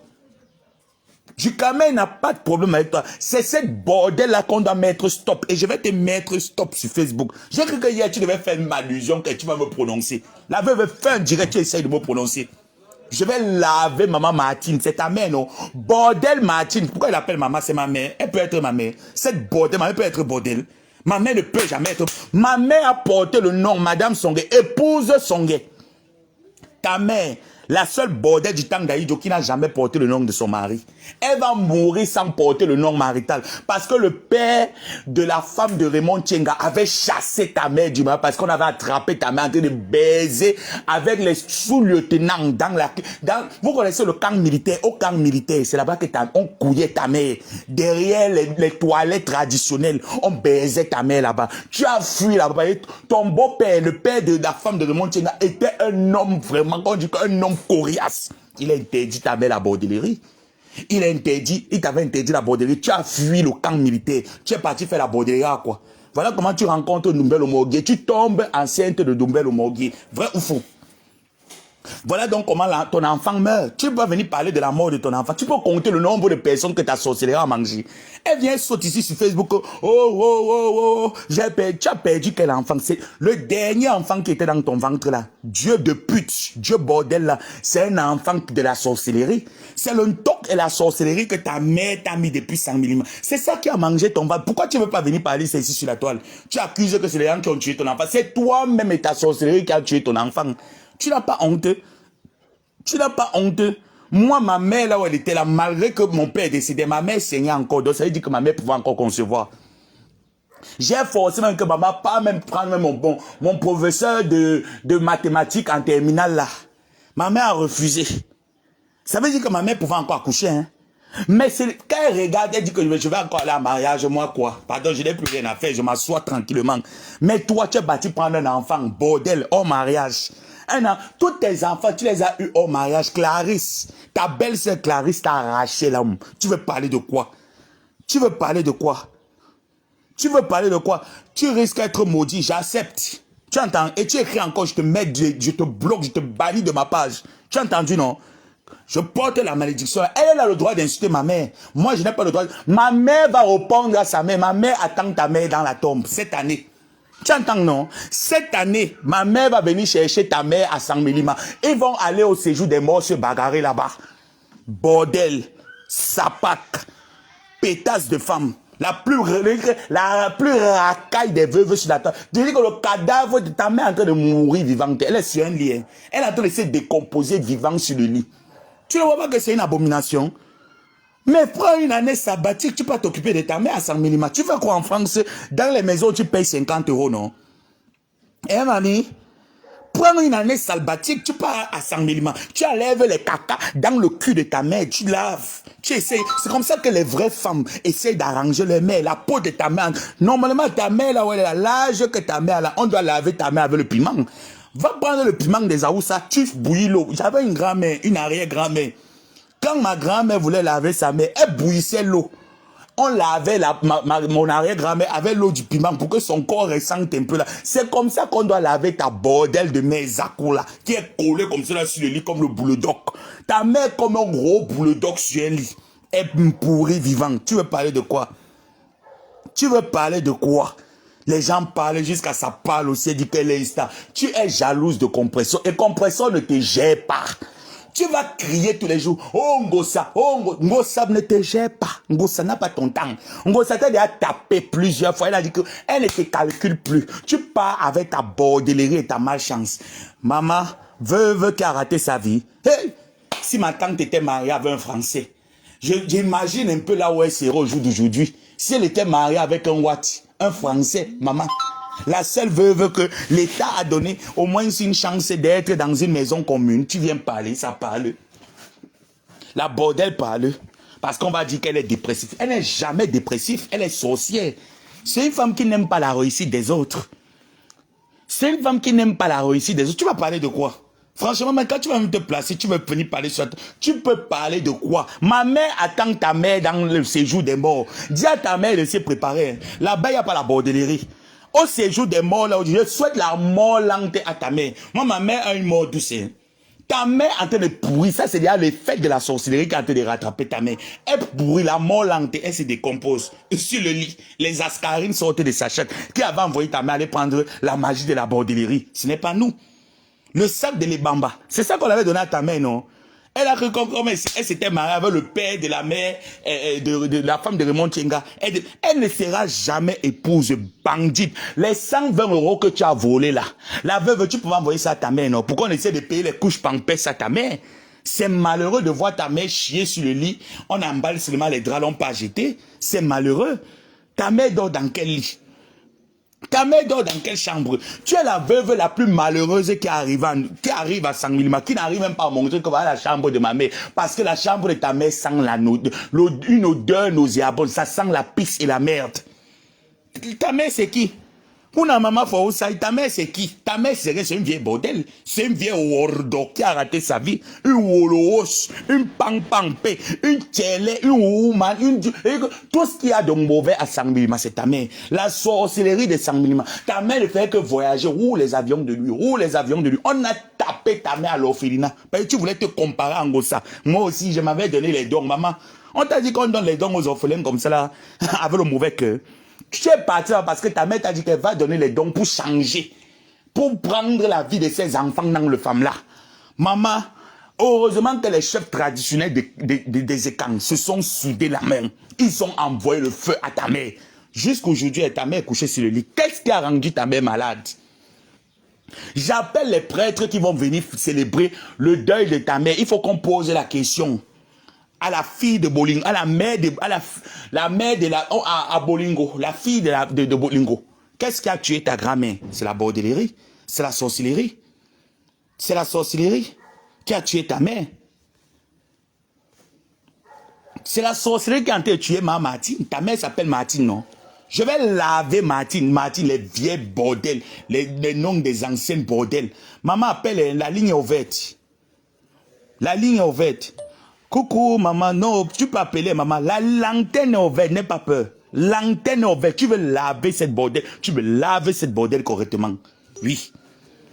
Dukamé n'a pas de problème avec toi. C'est cette bordel-là qu'on doit mettre stop. Et je vais te mettre stop sur Facebook. J'ai cru que hier, tu devais faire une allusion que tu vas me prononcer. La veuve fait un direct, tu essayes de me prononcer. Je vais laver maman Martine. C'est ta mère, non? Bordel Martine. Pourquoi elle appelle maman? C'est ma mère. Elle peut être ma mère. Cette bordel, ma mère peut être bordel. Ma mère ne peut jamais être... Ma mère a porté le nom Madame Songé, épouse Songé. Ta mère, la seule bordel du temps d'Aïdjo qui n'a jamais porté le nom de son mari. Elle va mourir sans porter le nom marital. Parce que le père de la femme de Raymond Tchenga avait chassé ta mère du mari. Parce qu'on avait attrapé ta mère en train de baiser avec les sous-lieutenants vous connaissez le camp militaire. Au camp militaire, c'est là-bas qu'on couillait ta mère. Derrière les toilettes traditionnelles, on baisait ta mère là-bas. Tu as fui là-bas. Ton beau-père, le père de la femme de Raymond Tchenga, était un homme vraiment, on dit un homme coriace. Il a interdit ta mère la bordellerie. Il t'avait interdit la bordellerie. Tu as fui le camp militaire. Tu es parti faire la bordellerie à quoi? Voilà comment tu rencontres Doumbel Omogué. Tu tombes enceinte de Doumbel Omogué. Vrai ou faux? Voilà donc comment ton enfant meurt. Tu peux pas venir parler de la mort de ton enfant. Tu peux compter le nombre de personnes que ta sorcellerie a mangé. Elle vient sauter ici sur Facebook. Oh, tu as perdu quel enfant? C'est le dernier enfant qui était dans ton ventre là. Dieu de pute, Dieu bordel là. C'est un enfant de la sorcellerie. C'est le toc et la sorcellerie que ta mère t'a mis depuis 100 000 ans. C'est ça qui a mangé ton ventre. Pourquoi tu ne veux pas venir parler ça ici sur la toile? Tu accuses que c'est les gens qui ont tué ton enfant. C'est toi-même et ta sorcellerie qui a tué ton enfant. Tu n'as pas honte. Tu n'as pas honte. Moi, ma mère, là où elle était là, malgré que mon père est décédé, ma mère saignait encore. Donc, ça veut dire que ma mère pouvait encore concevoir. J'ai forcé même que maman pas même prendre mon professeur de mathématiques en terminale, là. Ma mère a refusé. Ça veut dire que ma mère pouvait encore accoucher, hein. Mais quand elle regarde, elle dit que je vais encore aller à mariage, moi quoi? Pardon, je n'ai plus rien à faire, je m'assois tranquillement. Mais toi, tu es parti prendre un enfant, bordel, hors mariage. Tous tes enfants, tu les as eus au mariage. Clarisse, ta belle-sœur Clarisse t'a arraché l'homme. Tu veux parler de quoi? Tu veux parler de quoi? Tu veux parler de quoi? Tu risques d'être maudit, j'accepte. Tu entends? Et tu écris encore, je te mets, je te bloque, je te bannis de ma page. Tu as entendu, non? Je porte la malédiction. Elle a le droit d'insulter ma mère. Moi, je n'ai pas le droit. Ma mère va répondre à sa mère. Ma mère attend ta mère dans la tombe cette année. Tu entends, non? Cette année, ma mère va venir chercher ta mère à San Mélima. Ils vont aller au séjour des morts se bagarrer là-bas. Bordel, sapac, pétasse de femme. La plus racaille des veuves sur la table. Je dis que le cadavre de ta mère est en train de mourir vivante. Elle est sur un lit. Elle est en train de se décomposer vivant sur le lit. Tu ne vois pas que c'est une abomination? Mais prends une année sabbatique, tu peux t'occuper de ta mère à 100 000. Tu fais quoi en France? Dans les maisons, tu payes 50 €, non? Eh, mamie? Prends une année sabbatique, tu pars à 100 000. Tu enlèves les caca dans le cul de ta mère, tu laves. Tu essaies. C'est comme ça que les vraies femmes essayent d'arranger leur mère, la peau de ta mère. Normalement, ta mère, là où elle est, l'âge que ta mère a, on doit laver ta mère avec le piment. Va prendre le piment des Aoussa, tu bouillis l'eau. J'avais une grand-mère, une arrière-grand-mère. Quand ma grand-mère voulait laver sa mère, elle bouillissait l'eau. On lavait mon arrière-grand-mère avec l'eau du piment pour que son corps ressente un peu là. C'est comme ça qu'on doit laver ta bordel de mère Zako là, qui est collée comme ça là sur le lit comme le bulldog. Ta mère comme un gros bulldog sur un lit. Elle pourrie vivante. Tu veux parler de quoi? Tu veux parler de quoi? Les gens parlent jusqu'à ça parle aussi, elle dit qu'elle est star. Tu es jalouse de Compression et Compression ne te gère pas. Tu vas crier tous les jours, oh Ngossa, Ngossa ne te gère pas. Ngossa n'a pas ton temps. Ngossa t'a déjà tapé plusieurs fois. Elle a dit qu'elle ne te calcule plus. Tu pars avec ta bordellerie et ta malchance. Maman, veuve qui a raté sa vie. Hey, si ma tante était mariée avec un Français, j'imagine un peu là où elle serait au jour d'aujourd'hui. Si elle était mariée avec un Wati, un Français, maman. La seule veuve que l'État a donné au moins une chance d'être dans une maison commune. Tu viens parler, ça parle. La bordel parle. Parce qu'on va dire qu'elle est dépressive. Elle n'est jamais dépressive, elle est sorcière. C'est une femme qui n'aime pas la réussite des autres. C'est une femme qui n'aime pas la réussite des autres. Tu vas parler de quoi? Franchement, mais quand tu vas te placer, tu vas venir parler sur... Tu peux parler de quoi? Ma mère attend ta mère dans le séjour des morts. Dis à ta mère de se préparer. Là-bas, il n'y a pas la bordellerie. Au séjour des morts, là, je souhaite la mort lente à ta mère. Moi, ma mère a une mort douce. Ta mère est en train de pourrir. Ça, c'est déjà l'effet de la sorcellerie qui est en train de rattraper ta mère. Elle pourrit, la mort lente, elle se décompose. Sur le lit, les ascarines sortent de sa chatte. Qui avait envoyé ta mère aller prendre la magie de la bordellerie? Ce n'est pas nous. Le sac de l'Ebamba, c'est ça qu'on avait donné à ta mère, non? Elle a cru comme elle s'était mariée avec le père de la mère, de la femme de Raymond Tchenga. Elle ne sera jamais épouse bandite. Les 120 € que tu as volés là, la veuve, tu pouvais envoyer ça à ta mère, non? Pourquoi on essaie de payer les couches pampers à ta mère? C'est malheureux de voir ta mère chier sur le lit. On emballe seulement les draps, l'on pas jeté. C'est malheureux. Ta mère dort dans quel lit? Ta mère dort dans quelle chambre? Tu es la veuve la plus malheureuse qui arrive à 100 000, qui n'arrive même pas à montrer que voilà la chambre de ma mère. Parce que la chambre de ta mère sent une odeur nauséabonde. Ça sent la pisse et la merde. Ta mère, c'est qui? Pour la maman Fawoussa, ta mère c'est qui? Ta mère c'est une vieille bordel. C'est une vieille wordo qui a raté sa vie. Une woloos, une pang-pang-pé, une tchélé, une woman, tout ce qu'il y a de mauvais à Sangbilima, c'est ta mère. La sorcellerie de Sangbilima. Ta mère ne fait que voyager. Où les avions de lui? Où les avions de lui? On a tapé ta mère à l'orphelinat. Parce que tu voulais te comparer à Ngossa. Moi aussi, je m'avais donné les dons, maman. On t'a dit qu'on donne les dons aux orphelins comme ça là, avec le mauvais cœur. Tu es parti là parce que ta mère t'a dit qu'elle va donner les dons pour changer, pour prendre la vie de ses enfants dans le femme là. Maman, heureusement que les chefs traditionnels des écans se sont soudés la main. Ils ont envoyé le feu à ta mère. Jusqu'aujourd'hui, ta mère est couchée sur le lit. Qu'est-ce qui a rendu ta mère malade? J'appelle les prêtres qui vont venir célébrer le deuil de ta mère. Il faut qu'on pose la question à la fille de Bolingo, à la mère de, à Bolingo, la fille de Bolingo. Qu'est-ce qui a tué ta grand-mère? C'est la bordellerie, c'est la sorcellerie. C'est la sorcellerie qui a tué ta mère. C'est la sorcellerie qui a tué ma Martine. Ta mère s'appelle Martine, non? Je vais laver Martine, les vieilles bordels, les noms des anciennes bordels. Maman appelle, la ligne est ouverte. La ligne est ouverte. Coucou maman, non, tu peux appeler maman. La lanterne est ouverte, n'aie pas peur. L'antenne est ouverte, tu veux laver cette bordel. Tu veux laver cette bordel correctement. Oui.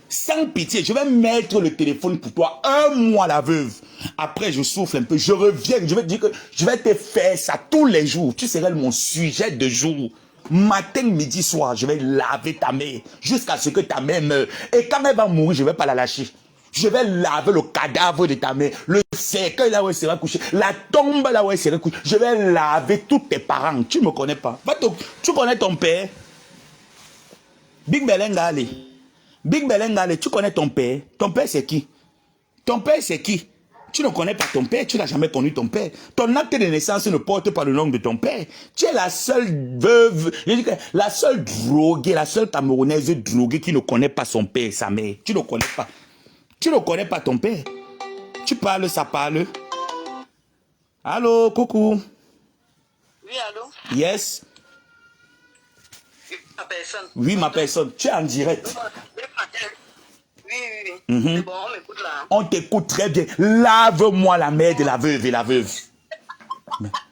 Sans pitié, je vais mettre le téléphone pour toi 1 mois la veuve. Après, je souffle un peu, je reviens, je vais te dire que je vais te faire ça tous les jours. Tu seras mon sujet de jour. Matin, midi, soir, je vais laver ta mère jusqu'à ce que ta mère meure. Et quand elle va mourir, je ne vais pas la lâcher. Je vais laver le cadavre de ta mère, le cercueil là où elle sera couchée, la tombe là où elle sera couchée. Je vais laver tous tes parents. Tu ne me connais pas. Tu connais ton père? Big Belengale. Big Belengale, tu connais ton père? Ton père c'est qui? Ton père c'est qui? Tu ne connais pas ton père, tu n'as jamais connu ton père. Ton acte de naissance ne porte pas le nom de ton père. Tu es la seule veuve, la seule droguée, la seule camerounaise droguée qui ne connaît pas son père et sa mère. Tu ne connais pas. Tu ne connais pas ton père. Tu parles, ça parle. Allô, coucou. Oui, allô? Yes. Ma personne. Oui, ma personne. Tu es en direct. Oui. Mm-hmm. C'est bon, on m'écoute là. On t'écoute très bien. Lave-moi la mère de la veuve et la veuve.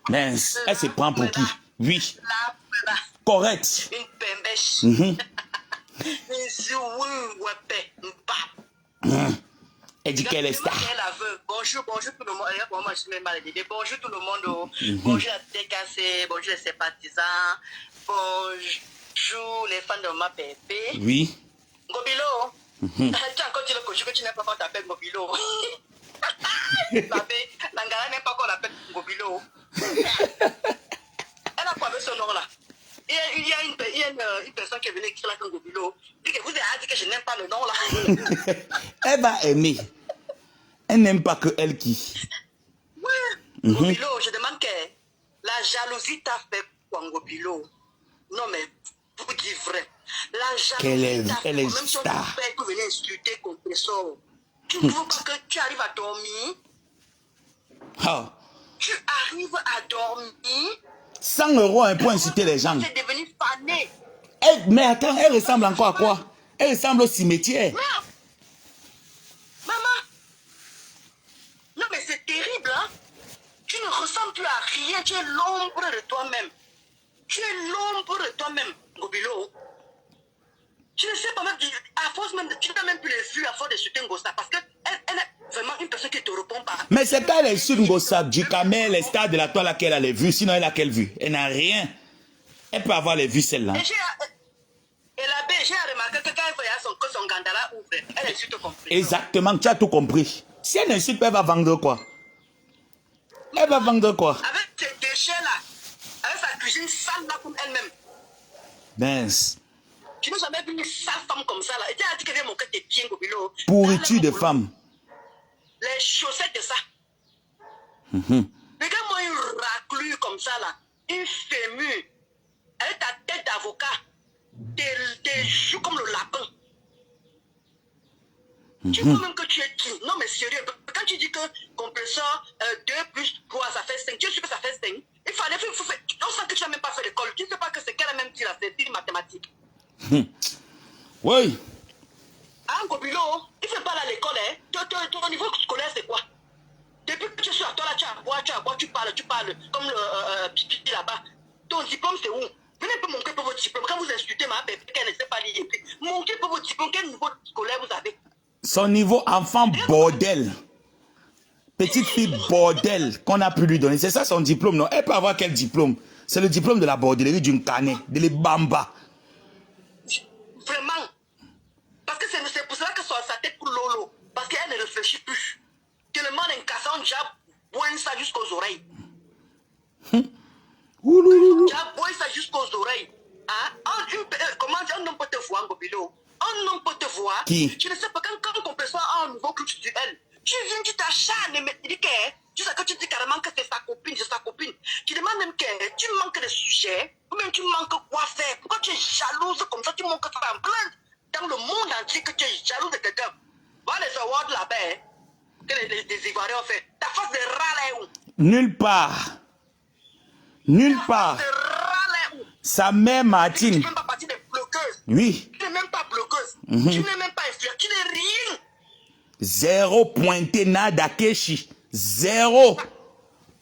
Mince, elle se prend pour qui? Oui. Là. Correct. Une pembèche. Mm-hmm. Elle dit qu'elle est star. Bonjour tout le monde. Bonjour tout le monde. Bonjour la TKC. Bonjour les sympathisants. Bonjour les fans de ma pépé. Oui. Ngobilo. Tu as encore dit le coach que tu n'aimes pas qu'on t'appelle Ngobilo. L'Angara n'aime pas qu'on l'appelle Ngobilo. Elle a pas ce nom-là. Il y a une personne qui est venue écrire la Ngobilo. Dit que vous avez dit que je n'aime pas le nom là. Elle va aimer. Elle n'aime pas que elle qui. Ouais. Ngobilo, je demande que la jalousie t'a fait quoi Ngobilo? Non mais, vous dites vrai. La jalousie t'a fait elle est même si on te fait pour venir insulter compresseur. Tu ne trouves pas que tu arrives à dormir? Oh. Tu arrives à dormir? 100 € pour inciter les gens. Tu es devenu fané. Mais attends, elle ressemble encore à quoi? Elle ressemble au cimetière. Maman. Non mais c'est terrible, hein? Tu ne ressembles plus à rien. Tu es l'ombre de toi-même. Tu es l'ombre de toi-même, Ngobilo. Tu ne sais pas même, à force même, tu n'as même plus les vues à force de soutenir Ngossa parce qu'elle est vraiment une personne qui ne te répond pas. Mais c'est quand elle est sur Ngossa, du camel, les stars de la toile qu'elle a les vues, sinon elle a quelle vue? Elle n'a rien. Elle peut avoir les vues celle-là. Et la B, j'ai remarqué que quand elle voyait son gandala ouvre, elle insulte compris. Exactement, tu as tout compris. Si elle insulte, elle va vendre quoi? Elle va vendre quoi? Avec ces déchets-là, avec sa cuisine sale là comme elle-même. Mince. Tu n'as jamais vu une sale femme comme ça là. Et tu as dit qu'elle vient montrer tes pieds, Ngobilo. Pourriture de femme. Les chaussettes de ça. Regarde-moi une raclure comme ça là. Une fémur. Avec ta tête d'avocat. Tes joues comme le lapin. Tu vois même que tu es qui? Non mais sérieux. Quand tu dis que compresseur 2 plus 3 ça fait 5. Tu es sûr que ça fait 5? Il fallait faire. On sent que tu n'as même pas fait l'école. Tu ne sais pas que c'est qu'elle a même dit là. C'est une mathématique. Oui. Ah, Gobilo, il fait pas à l'école, hein. Ton niveau scolaire, c'est quoi? Depuis que tu suis à toi là, tu bois, tu parles comme le pipi là-bas. Ton diplôme, c'est où? Venez pas montrer pour votre diplôme. Quand vous insultez ma bébé, qu'elle ne sait pas lire. Montrez pour votre diplôme, quel niveau scolaire vous avez. Son niveau enfant bordel. Petite fille bordel qu'on a pu lui donner. C'est ça son diplôme, non? Elle peut avoir quel diplôme? C'est le diplôme de la bordellerie d'une canne, de les bamba. Vraiment. Parce que c'est pour cela que sa tête pour Lolo. Parce qu'elle ne réfléchit plus. Tellement un cassant, déjà, boit ça jusqu'aux oreilles. Déjà, boit ça jusqu'aux oreilles. Hein? Comment dire, un homme peut te voir, Gobilo? Un homme peut te voir. Qui? Je ne sais pas, quand on perçoit un nouveau culturel, tu viens, tu t'acharnes, mais tu dis que tu sais que tu dis carrément que c'est sa copine, c'est sa copine. Tu demandes même que tu manques de sujet, ou même tu manques quoi faire. Pourquoi tu es jalouse comme ça, tu manques ça en plein dans le monde entier que tu es jalouse de quelqu'un. Voilà les awards là-bas, hein, que les Ivoiriens ont fait. Ta face de rat là est où? Nulle part. Nulle part. Ta face de rat là est où? Sa mère Martine. Tu n'es même pas partie des bloqueuses. Oui. Tu n'es même pas bloqueuse. Tu n'es même pas influente. Tu n'es rien. Zéro pointé nada keshi. Zéro.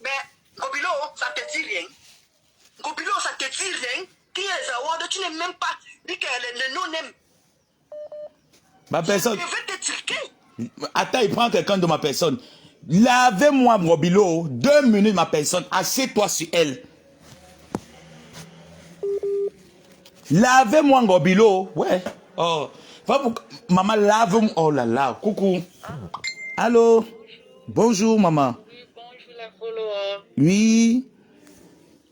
Mais Gobilo, ça te dit rien. Gobilo, ça te dit rien. Qui est Zawad? Tu n'es même pas. Dis que le nom n'aime. Ma personne. Je vais te tilquer. Attends, il prend quelqu'un de ma personne. Lavez-moi, Robilo. 2 minutes, ma personne. Assieds-toi sur elle. Lavez-moi, Robilo. Ouais. Oh. Maman, lave-moi. Oh là là. Coucou. Allô. Bonjour, maman. Oui, bonjour la follower. Oui.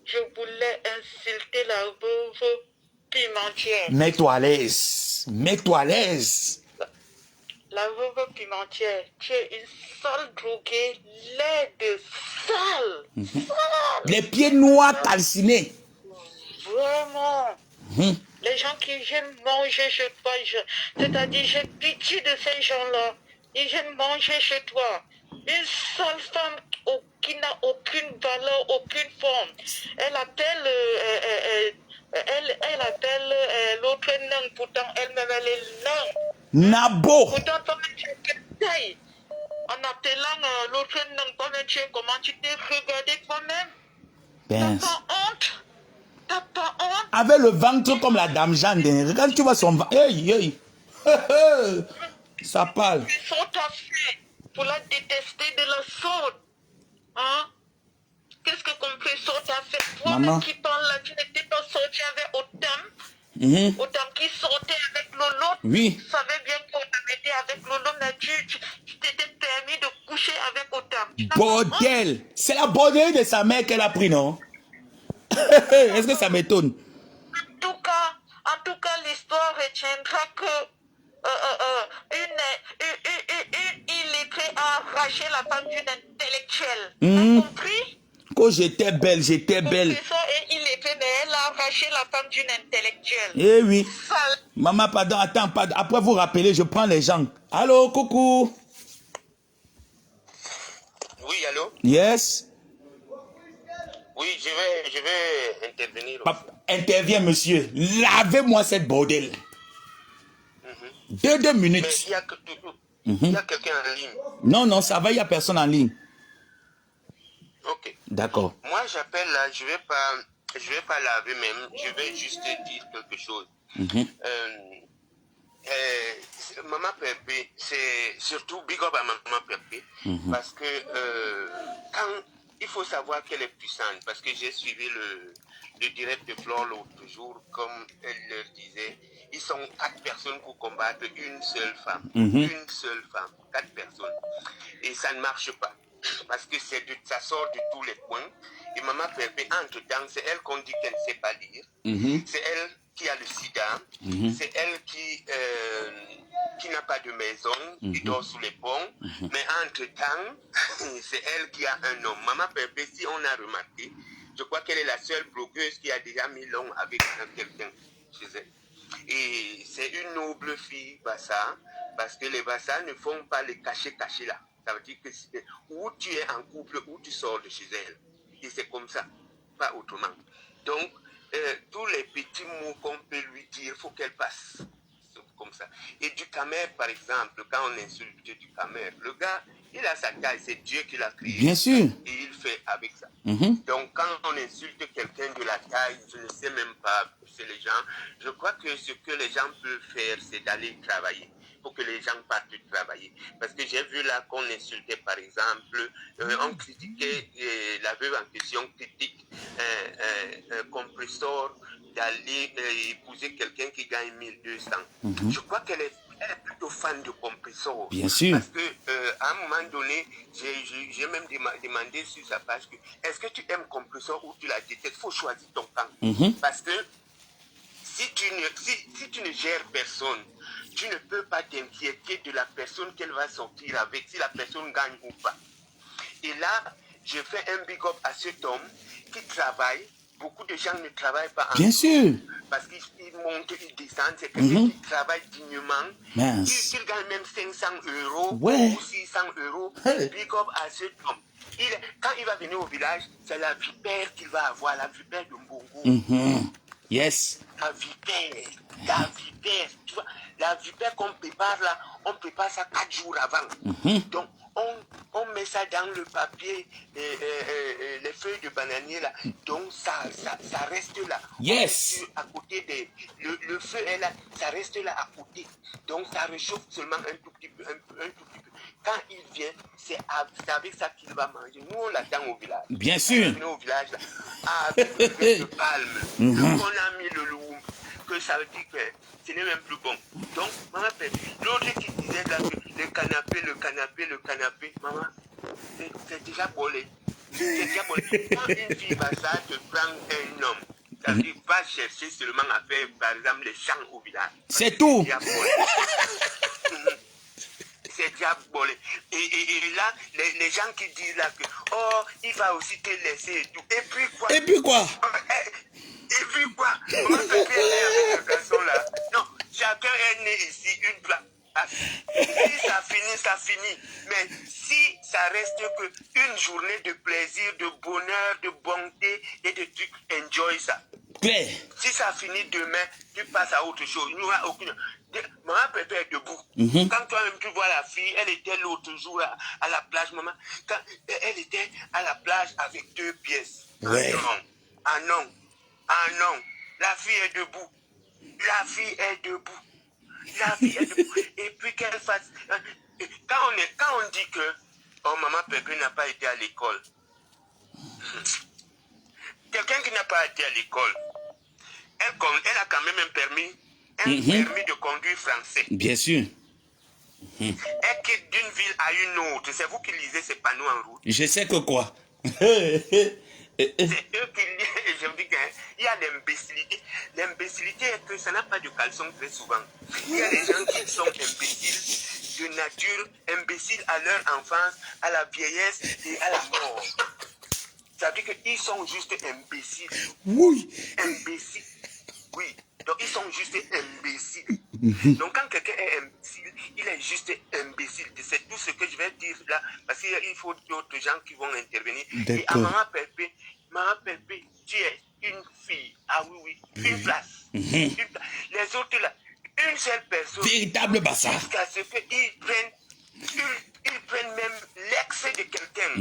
Je voulais insulter la veuve Pimentière. Mets-toi à l'aise. Mets-toi à l'aise. La veuve Pimentière, tu es une sale droguée, laide, sale. Sale. Les pieds noirs calcinés. Vraiment. Les gens qui viennent manger chez toi, c'est-à-dire j'ai pitié de ces gens-là. Ils viennent manger chez toi. Une seule femme qui n'a aucune valeur, aucune forme. Elle appelle, elle appelle l'autre nain, pourtant elle-même elle est nain. Nabo. Pourtant toi-même tu es quelle taille. En appelant l'autre nain, toi-même tu es comment, tu t'es regardé toi-même. Ben. T'as pas honte? T'as pas honte? Avec le ventre comme la dame Jeanne. Regarde, tu vois son ventre. Hey, hey. Ça parle. Ils sont fait pour la détester de la sorte. Hein? Qu'est-ce que comme sort a fait? Toi-même qui parles là, tu n'étais pas sorti avec Otam. Otam qui sortait avec Lolo. Oui. Tu savais bien qu'Otam était avec Lolo, mais tu t'étais permis de coucher avec Otam. Bordel. C'est la bordellerie de sa mère qu'elle a pris, non? Est-ce que ça m'étonne? En tout cas, l'histoire retiendra que une illettrée a arraché la femme d'une intellectuelle. T'as compris? Quand j'étais belle, j'étais belle. Et illettrée, mais elle a arraché la femme d'une intellectuelle. Eh oui. Sale. Maman, pardon, attends, pardon. Après vous rappeler, je prends les gens. Allô, coucou. Oui, allô? Yes. Oui, je vais intervenir. Interviens, monsieur. Lavez-moi cette bordel. 2 minutes. Mais il y a quelqu'un en ligne. Non, ça va, il n'y a personne en ligne. Ok. D'accord. Moi, j'appelle là, je vais pas laver même, je vais juste dire quelque chose. Maman Pépé, c'est surtout big up à Maman Pépé, parce que quand il faut savoir qu'elle est puissante, parce que j'ai suivi le direct de Flore l'autre jour, comme elle leur disait, ils sont 4 personnes pour combattre une seule femme. Une seule femme, 4 personnes. Et ça ne marche pas. Parce que ça sort de tous les coins. Et Maman Pépé, entre-temps, c'est elle qu'on dit qu'elle ne sait pas lire. C'est elle qui a le sida. C'est elle qui n'a pas de maison, qui dort sous les ponts. Mais entre-temps, c'est elle qui a un homme. Maman Pépé, si on a remarqué, je crois qu'elle est la seule blogueuse qui a déjà mis l'homme avec quelqu'un chez elle. Et c'est une noble fille, Bassa, parce que les Bassa ne font pas les cachets là. Ça veut dire que où tu es en couple, où tu sors de chez elle. Et c'est comme ça, pas autrement. Donc, tous les petits mots qu'on peut lui dire, il faut qu'elle passe. Comme ça. Et du Camer, par exemple, quand on insulte du Camer, le gars, il a sa taille, c'est Dieu qui l'a créé. Bien sûr. Et il fait avec ça. Donc, quand on insulte quelqu'un de la taille, je ne sais même pas, c'est les gens, je crois que ce que les gens peuvent faire, c'est d'aller travailler. Pour que les gens partent travailler. Parce que j'ai vu là qu'on insultait, par exemple, on critiquait la veuve en question, critique un compresseur d'aller épouser quelqu'un qui gagne 1200. Je crois qu'elle est plutôt fan de compresseur. Bien sûr. Parce que à un moment donné, j'ai même demandé sur sa page que est-ce que tu aimes compresseur ou tu la détestes? Il faut choisir ton camp. Parce que si tu ne gères personne, tu ne peux pas t'inquiéter de la personne qu'elle va sortir avec, si la personne gagne ou pas. Et là, je fais un big up à cet homme qui travaille. Beaucoup de gens ne travaillent pas. Bien sûr. Parce qu'ils montent, ils descendent. C'est quelqu'un qui travaille dignement. Il gagne même 500 € ou 600 €. Big up à cet homme. Quand il va venir au village, c'est la vipère qu'il va avoir, la vipère de Mbongo. Yes. La vipère, tu vois, la vipère qu'on prépare là, on prépare ça 4 jours avant. Donc, on met ça dans le papier, les feuilles de bananier là, donc ça reste là. Yes. À côté le feu est là, ça reste là à côté. Donc, ça réchauffe seulement un tout petit peu, un tout petit peu. Quand il vient, c'est avec ça qu'il va manger. Nous, on l'attend au village. Bien sûr. On est au village là, avec le palme. On a mis le loup, que ça veut dire que ce n'est même plus bon. Donc, maman, l'autre qui disait là que le canapé, maman, c'est déjà bolé. C'est déjà bolé. Quand une fille va ça, te prend un homme. Ça veut dire pas chercher seulement à faire, par exemple, les champs au village. C'est tout. C'est diabolé. Et là, les gens qui disent là que, oh, il va aussi te laisser et tout. Et puis quoi? Et puis quoi? Et puis quoi? Comment ça fait avec ce garçon-là? Non, chacun est né ici, une place. Si ça finit, ça finit. Mais si ça reste que une journée de plaisir, de bonheur, de bonté et de trucs, enjoy ça. Claire. Si ça finit demain, tu passes à autre chose. Il n'y aura aucune. Maman Pépé est debout. Quand toi-même tu vois la fille, elle était l'autre jour à la plage, maman. Quand elle était à la plage avec 2 pièces. Ouais. Ah non. La fille est debout. La fille est debout. Et puis qu'elle fasse. Quand on dit que oh, maman Pépé n'a pas été à l'école. Quelqu'un qui n'a pas été à l'école, elle a quand même un permis de conduire français. Bien sûr. Elle quitte d'une ville à une autre. C'est vous qui lisez ces panneaux en route. Je sais que quoi. C'est eux qui lisent. Je vous dis qu'il y a l'imbécilité. L'imbécilité est que ça n'a pas de caleçon très souvent. Il y a des gens qui sont imbéciles de nature, imbéciles à leur enfance, à la vieillesse et à la mort. Ça veut dire qu'ils sont juste imbéciles. Oui. Imbéciles. Oui. Donc, ils sont juste imbéciles. Donc, quand quelqu'un est imbécile, il est juste imbécile. C'est tout ce que je vais dire là. Parce qu'il faut d'autres gens qui vont intervenir. Et à Maman Pépé, tu es une fille. Ah oui. Une place. Les autres là, une seule personne. Véritable bazar. Jusqu'à ce qu'ils prennent même l'excès de quelqu'un.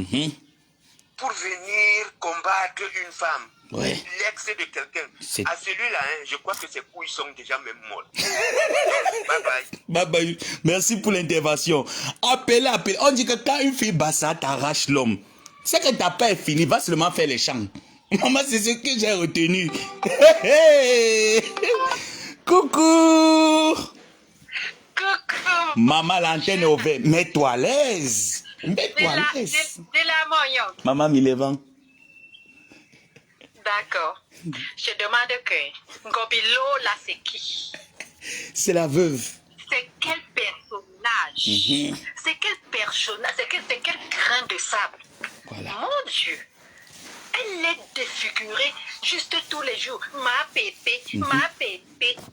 Pour venir combattre une femme. Ouais. L'excès de quelqu'un. À celui-là, je crois que ses couilles sont déjà même molles. Bye bye. Merci pour l'intervention. Appelez. On dit que quand une fille bassa t'arrache l'homme, c'est que ta paix est finie, va seulement faire les chants. Maman, c'est ce que j'ai retenu. Coucou. Maman, l'antenne est ouverte. Mets-toi à l'aise. Mets-toi à l'aise. De la moyen. Maman, Milevant. D'accord. Je demande que Ngobilo, là, c'est qui? C'est la veuve. C'est quel personnage? C'est quel personnage? C'est quel grain de sable? Voilà. Mon Dieu. Elle est défigurée juste tous les jours. Ma pépé,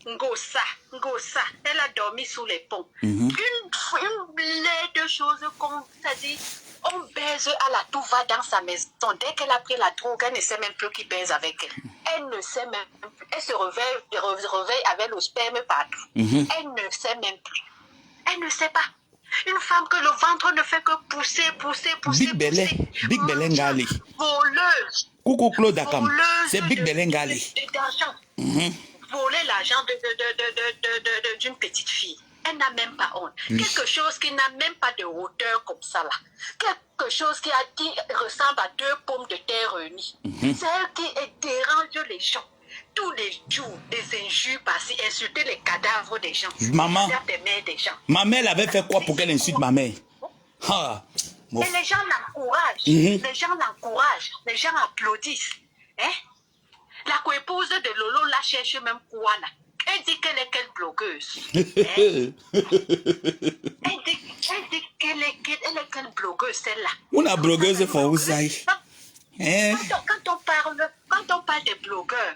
Ngosa. Elle a dormi sous les ponts. Une laide de choses comme ça dit. On baise à la tout va dans sa maison. Dès qu'elle a pris la drogue, elle ne sait même plus qui baise avec elle. Elle ne sait même plus. Elle se réveille avec le sperme partout. Elle ne sait même plus. Elle ne sait pas. Une femme que le ventre ne fait que pousser. Big Belengali. Voleuse. Coucou Claude Akam. C'est Big Belengali. D'argent. Voler l'argent d'une petite fille. Elle n'a même pas honte. Quelque chose qui n'a même pas de hauteur comme ça là. Quelque chose qui ressemble à 2 pommes de terre réunies. C'est elle qui dérange les gens. Tous les jours, des injures passées, insulter les cadavres des gens. Maman, des mères des gens. ma mère elle avait fait quoi pour qu'elle insulte ma mère? Et les gens l'encouragent. Les gens l'encouragent. Les gens applaudissent. Hein? La coépouse de Lolo la cherche même quoi là. Elle dit qu'elle est quelle blogueuse. Elle dit qu'elle est quelle blogueuse celle-là. Une blogueuse faut vous savez. Quand on parle de blogueurs,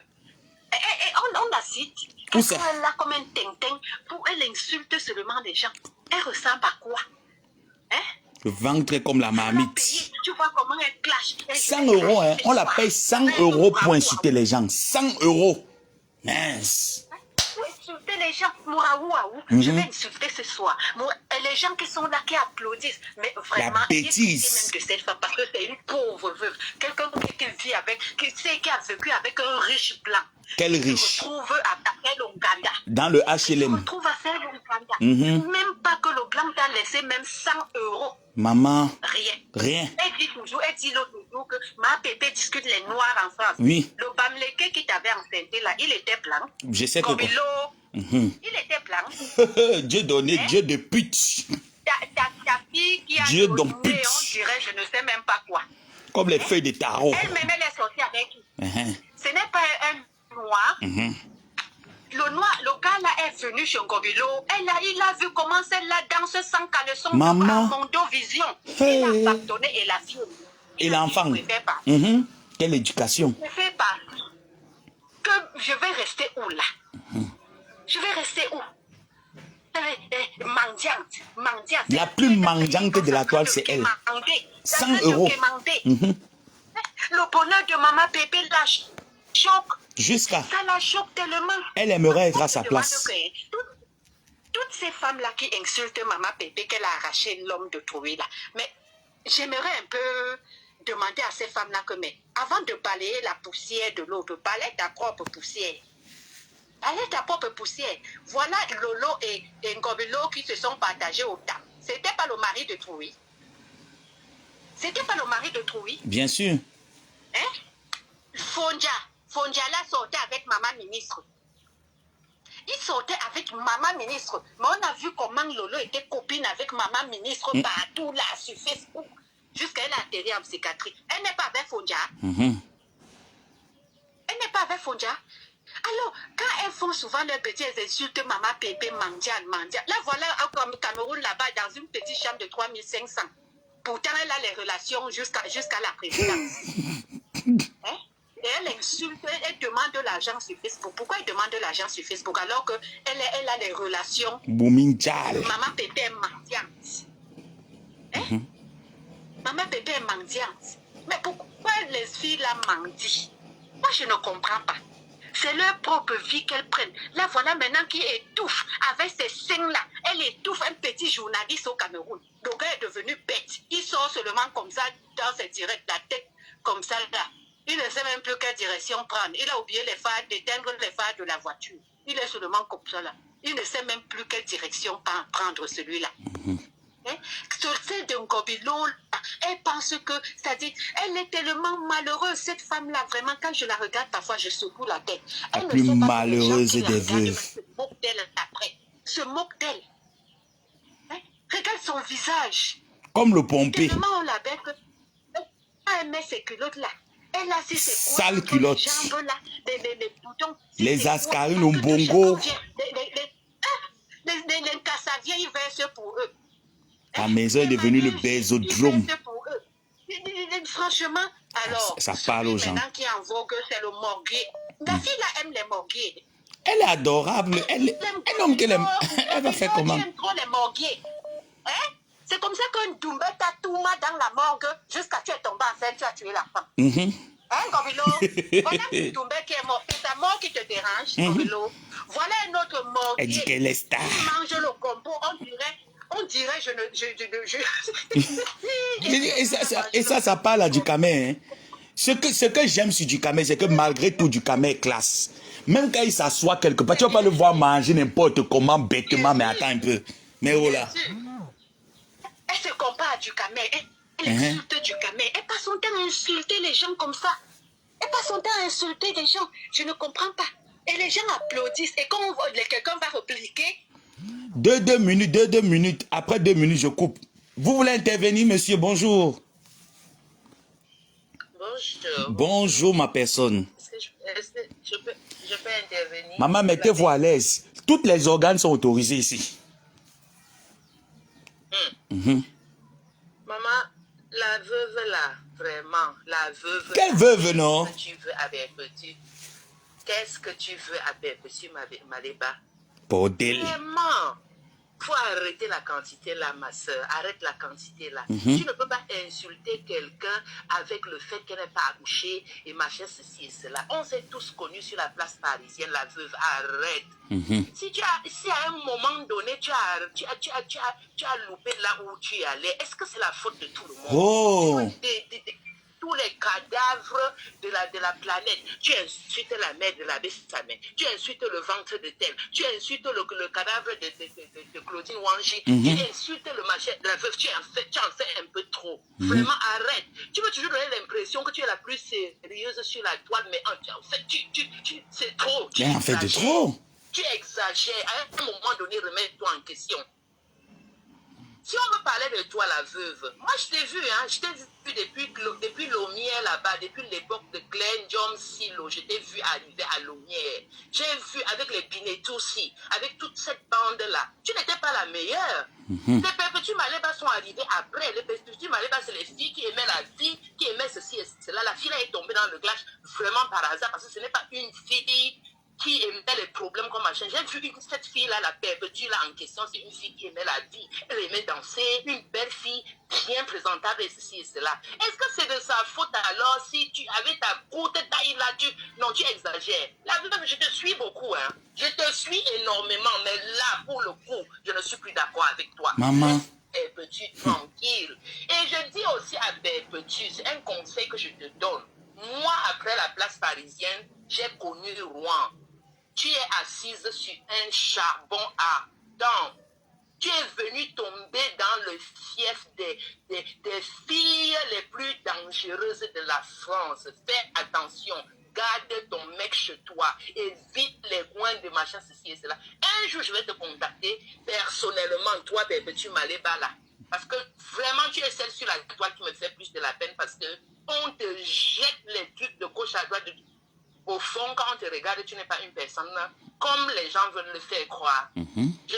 on la cite. Elle est là comme un ting-ting pour elle insulte seulement les gens. Elle ressemble à quoi? Hein? Le ventre comme la marmite. Tu vois comment elle clash. 100 euros, hein? On la paye 100 euros pour insulter les gens. 100 euros. Mince. Pour insulter les gens, je vais insulter ce soir. Et les gens qui sont là, qui applaudissent, mais vraiment, la bêtise. Même de cette femme, parce que c'est une pauvre veuve. Quelqu'un qui vit avec, qui a vécu avec un riche blanc. Quel riche? Se retrouve à l'Ouganda. Dans le HLM. Se retrouve à faire l'Ouganda. Même pas que le blanc t'a laissé même 100 euros. Maman. Rien. Elle dit toujours que ma pépé discute les noirs en France. Oui. Le Bamleke qui t'avait enceinté là, il était blanc. Je sais que. Il était blanc. Dieu donné, Dieu de pute. Ta fille qui a Dieu donné, donc pute. on dirait, je ne sais même pas quoi. Comme les feuilles de tarot. Elle-même, elle est sortie avec qui? Ce n'est pas un noir. Le noir, le gars là est venu chez Ngobilo. Il a vu comment celle-là danse sans caleçon. Maman. Mondo Vision. Il a pardonné et la fille. Et l'enfant. Quelle éducation. Je fais pas. Que je vais rester où là? Je vais rester où? Mendiante. La plus mendiante de la toile, c'est elle. 100 euros. Le bonheur de maman Pépé la choque. Jusqu'à. Ça la choque tellement. Elle aimerait être à sa place. Toutes ces femmes-là qui insultent maman Pépé qu'elle a arraché l'homme de trouver là. Mais j'aimerais un peu demander à ces femmes-là que, mais avant de balayer la poussière de l'autre, balaye ta propre poussière. Balaye ta propre poussière. Voilà Lolo et Ngobilo qui se sont partagés au temps. C'était pas le mari de Troui. C'était pas le mari de Troui. Bien sûr. Hein? Fondia là sortait avec maman ministre. Il sortait avec maman ministre. Mais on a vu comment Lolo était copine avec maman ministre partout là sur Facebook. Jusqu'à elle a atterri en psychiatrie. Elle n'est pas avec Fondia. Elle n'est pas avec Fondia. Alors, quand elles font souvent leurs petits insultes, maman, pépé, mandial. Là, voilà, comme Cameroun, là-bas, dans une petite chambre de 3500. Pourtant, elle a les relations jusqu'à la présidence. Hein? Et elle insulte, elle demande de l'argent sur Facebook. Pourquoi elle demande de l'argent sur Facebook alors qu'elle a les relations? Maman, pépé est mendiante. Hein? Maman, pépé est mendiante. Mais pourquoi les filles la mendient? Moi, je ne comprends pas. C'est leur propre vie qu'elles prennent. Là, voilà maintenant qui étouffe avec ces seins-là. Elle étouffe un petit journaliste au Cameroun. Le gars est devenu bête. Il sort seulement comme ça dans ses directs, la tête comme ça là. Il ne sait même plus quelle direction prendre. Il a oublié les phares, d'éteindre les phares de la voiture. Il est seulement comme ça là. Il ne sait même plus quelle direction prendre celui-là. Sur celle de Ngobilo, elle pense que, c'est-à-dire, elle est tellement malheureuse, cette femme-là, vraiment, quand je la regarde, parfois, je secoue la tête. Elle la plus malheureuse des veuves. Se moque d'elle après. Se moque d'elle. Regarde son visage. Comme le pompé. Tellement on la bête que, elle met ses culottes là. Elle a ses sales culottes. Les jambes là, les boutons. Les ascarines au bongo. Les cassaviens, ils versent pour eux. La maison est devenue le bésodrome. Franchement, alors, ça parle aux gens. Maintenant qui est en vogue, c'est le morguier. La fille là aime les morguiers. Elle est adorable. Elle aime qu'elle aime. Elle va faire comment? Elle aime trop les morguiers. Hein? C'est comme comme ça qu'un Doumbé t'a tout mal dans la morgue jusqu'à tu es tombé enceinte, tu as tué la femme. Hein, Gobilo? Voilà un Doumbé qui est mort. C'est ta mort qui te dérange, Gobilo. Voilà un autre mort. Elle dit qu'elle est star. Qui mange le combo, on dirait, et ça parle à Ducamé. Hein. Ce que j'aime sur Ducamé, c'est que malgré tout, Ducamé est classe. Même quand il s'assoit quelque part, tu vas pas le voir manger n'importe comment, bêtement, mais attends un peu. Mais voilà. Elle se compare à Ducamé. Elle insulte Ducamé. Elle passe son temps à insulter les gens comme ça. Elle passe son temps à insulter les gens. Je ne comprends pas. Et les gens applaudissent. Et quand quelqu'un va répliquer... Deux minutes. Après 2 minutes, je coupe. Vous voulez intervenir, monsieur? Bonjour. Bonjour. Bonjour, ma personne. Est-ce que je peux intervenir? Maman, mettez-vous à l'aise. Tous les organes sont autorisés ici. Maman, la veuve là, vraiment, la veuve. Quelle veuve, non? Qu'est-ce que tu veux avec petit? Qu'est-ce que tu veux avec petit, Maléba? Bordel. Vraiment, faut arrêter la quantité là, ma soeur. Arrête la quantité là. Tu ne peux pas insulter quelqu'un avec le fait qu'elle n'est pas accouchée et machin, ceci et cela. On s'est tous connus sur la place parisienne, la veuve. Arrête. Si à un moment donné, tu as loupé là où tu y allais, est-ce que c'est la faute de tout le monde? Oh. Tous les cadavres de la planète. Tu insultes la mère de l'abbé Samé. Tu insultes le ventre de tel. Tu insultes le cadavre de Claudine Wangi. Tu insultes le machin de la veuve. Tu en fais un peu trop. Vraiment, arrête. Tu veux toujours donner l'impression que tu es la plus sérieuse sur la toile, mais en fait, c'est trop. Mais en fait, c'est trop. Tu exagères. À un moment donné, remets-toi en question. Si on veut parler de toi, la veuve, moi je t'ai vu, hein, je t'ai vu depuis Lomière là-bas, depuis l'époque de Glenn John Silo, je t'ai vu arriver à Lomière. J'ai vu avec les Binetoussi, avec toute cette bande-là. Tu n'étais pas la meilleure. Les Perpétues Maléba sont arrivés après. Les Perpétues Maléba, c'est les filles qui aimaient la vie, qui aimaient ceci et cela. La fille là est tombée dans le clash vraiment par hasard, parce que ce n'est pas une fille qui aimait les problèmes comme machin. J'ai vu cette fille-là, la Perpétue là en question, c'est une fille qui aimait la vie. Elle aimait danser, une belle fille, bien présentable et ceci et cela. Est-ce que c'est de sa faute alors si tu avais ta courte taille là, non, tu exagères. La veuve, je te suis beaucoup, hein. Je te suis énormément, mais là, pour le coup, je ne suis plus d'accord avec toi. Maman. Perpétue, tranquille. Et je dis aussi à Perpétue, c'est un conseil que je te donne. Moi, après la place parisienne, j'ai connu Rouen. Tu es assise sur un charbon ardent. Tu es venue tomber dans le fief des filles les plus dangereuses de la France. Fais attention. Garde ton mec chez toi. Évite les coins de machin, ceci et cela. Un jour, je vais te contacter personnellement, toi, Perpétue Maléba, là. Parce que vraiment, tu es celle sur la toile qui me fait plus de la peine parce que on te jette les trucs de gauche à droite. Au fond, quand on te regarde, tu n'es pas une personne comme les gens veulent le faire croire. Je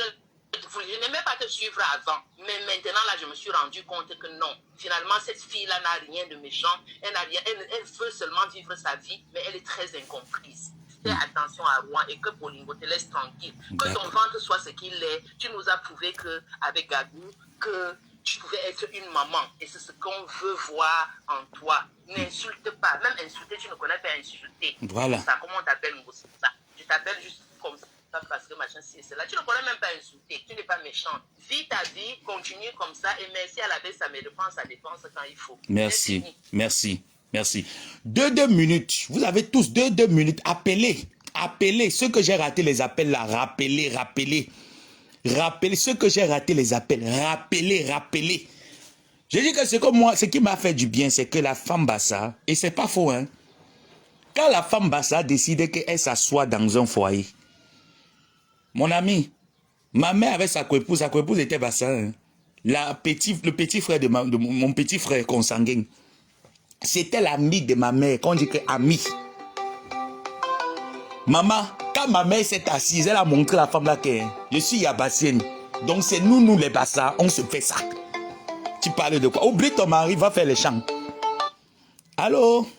n'aimais pas te suivre avant, mais maintenant, là, je me suis rendu compte que non. Finalement, cette fille-là n'a rien de méchant. Elle veut seulement vivre sa vie, mais elle est très incomprise. Fais attention à Rouen et que Bolingo te laisse tranquille. Que ton ventre soit ce qu'il est. Tu nous as prouvé qu'avec Gagou, que tu pouvais être une maman. Et c'est ce qu'on veut voir en toi. N'insulte pas. Même insulter, tu ne connais pas insulter. Voilà. Ça, comment on t'appelle ça? Je t'appelle juste comme ça parce que machin, c'est là. Tu ne connais même pas insulter. Tu n'es pas méchant. Vis ta vie, continue comme ça. Et merci à la baisse, ça me dépense, ça dépense quand il faut. Merci. Merci. Merci. 2 minutes. Vous avez tous 2 minutes. Appelez. Appelez. Ceux que j'ai raté les appels là, rappelez. Rappelez. Ceux que j'ai raté les appels, rappelez. Je dis que c'est comme moi, ce qui m'a fait du bien, c'est que la femme Bassa, et c'est pas faux, hein. Quand la femme Bassa a décidé qu'elle s'assoit dans un foyer, mon ami, ma mère avait sa coépouse était Bassa, hein. Le petit frère de mon petit frère consanguin, c'était l'ami de ma mère, quand on dit que ami. Maman, quand ma mère s'est assise, elle a montré la femme là que je suis Yabassienne. Donc c'est nous les Bassa, on se fait ça. Tu parles de quoi? Oublie ton mari, va faire les chants. Allô?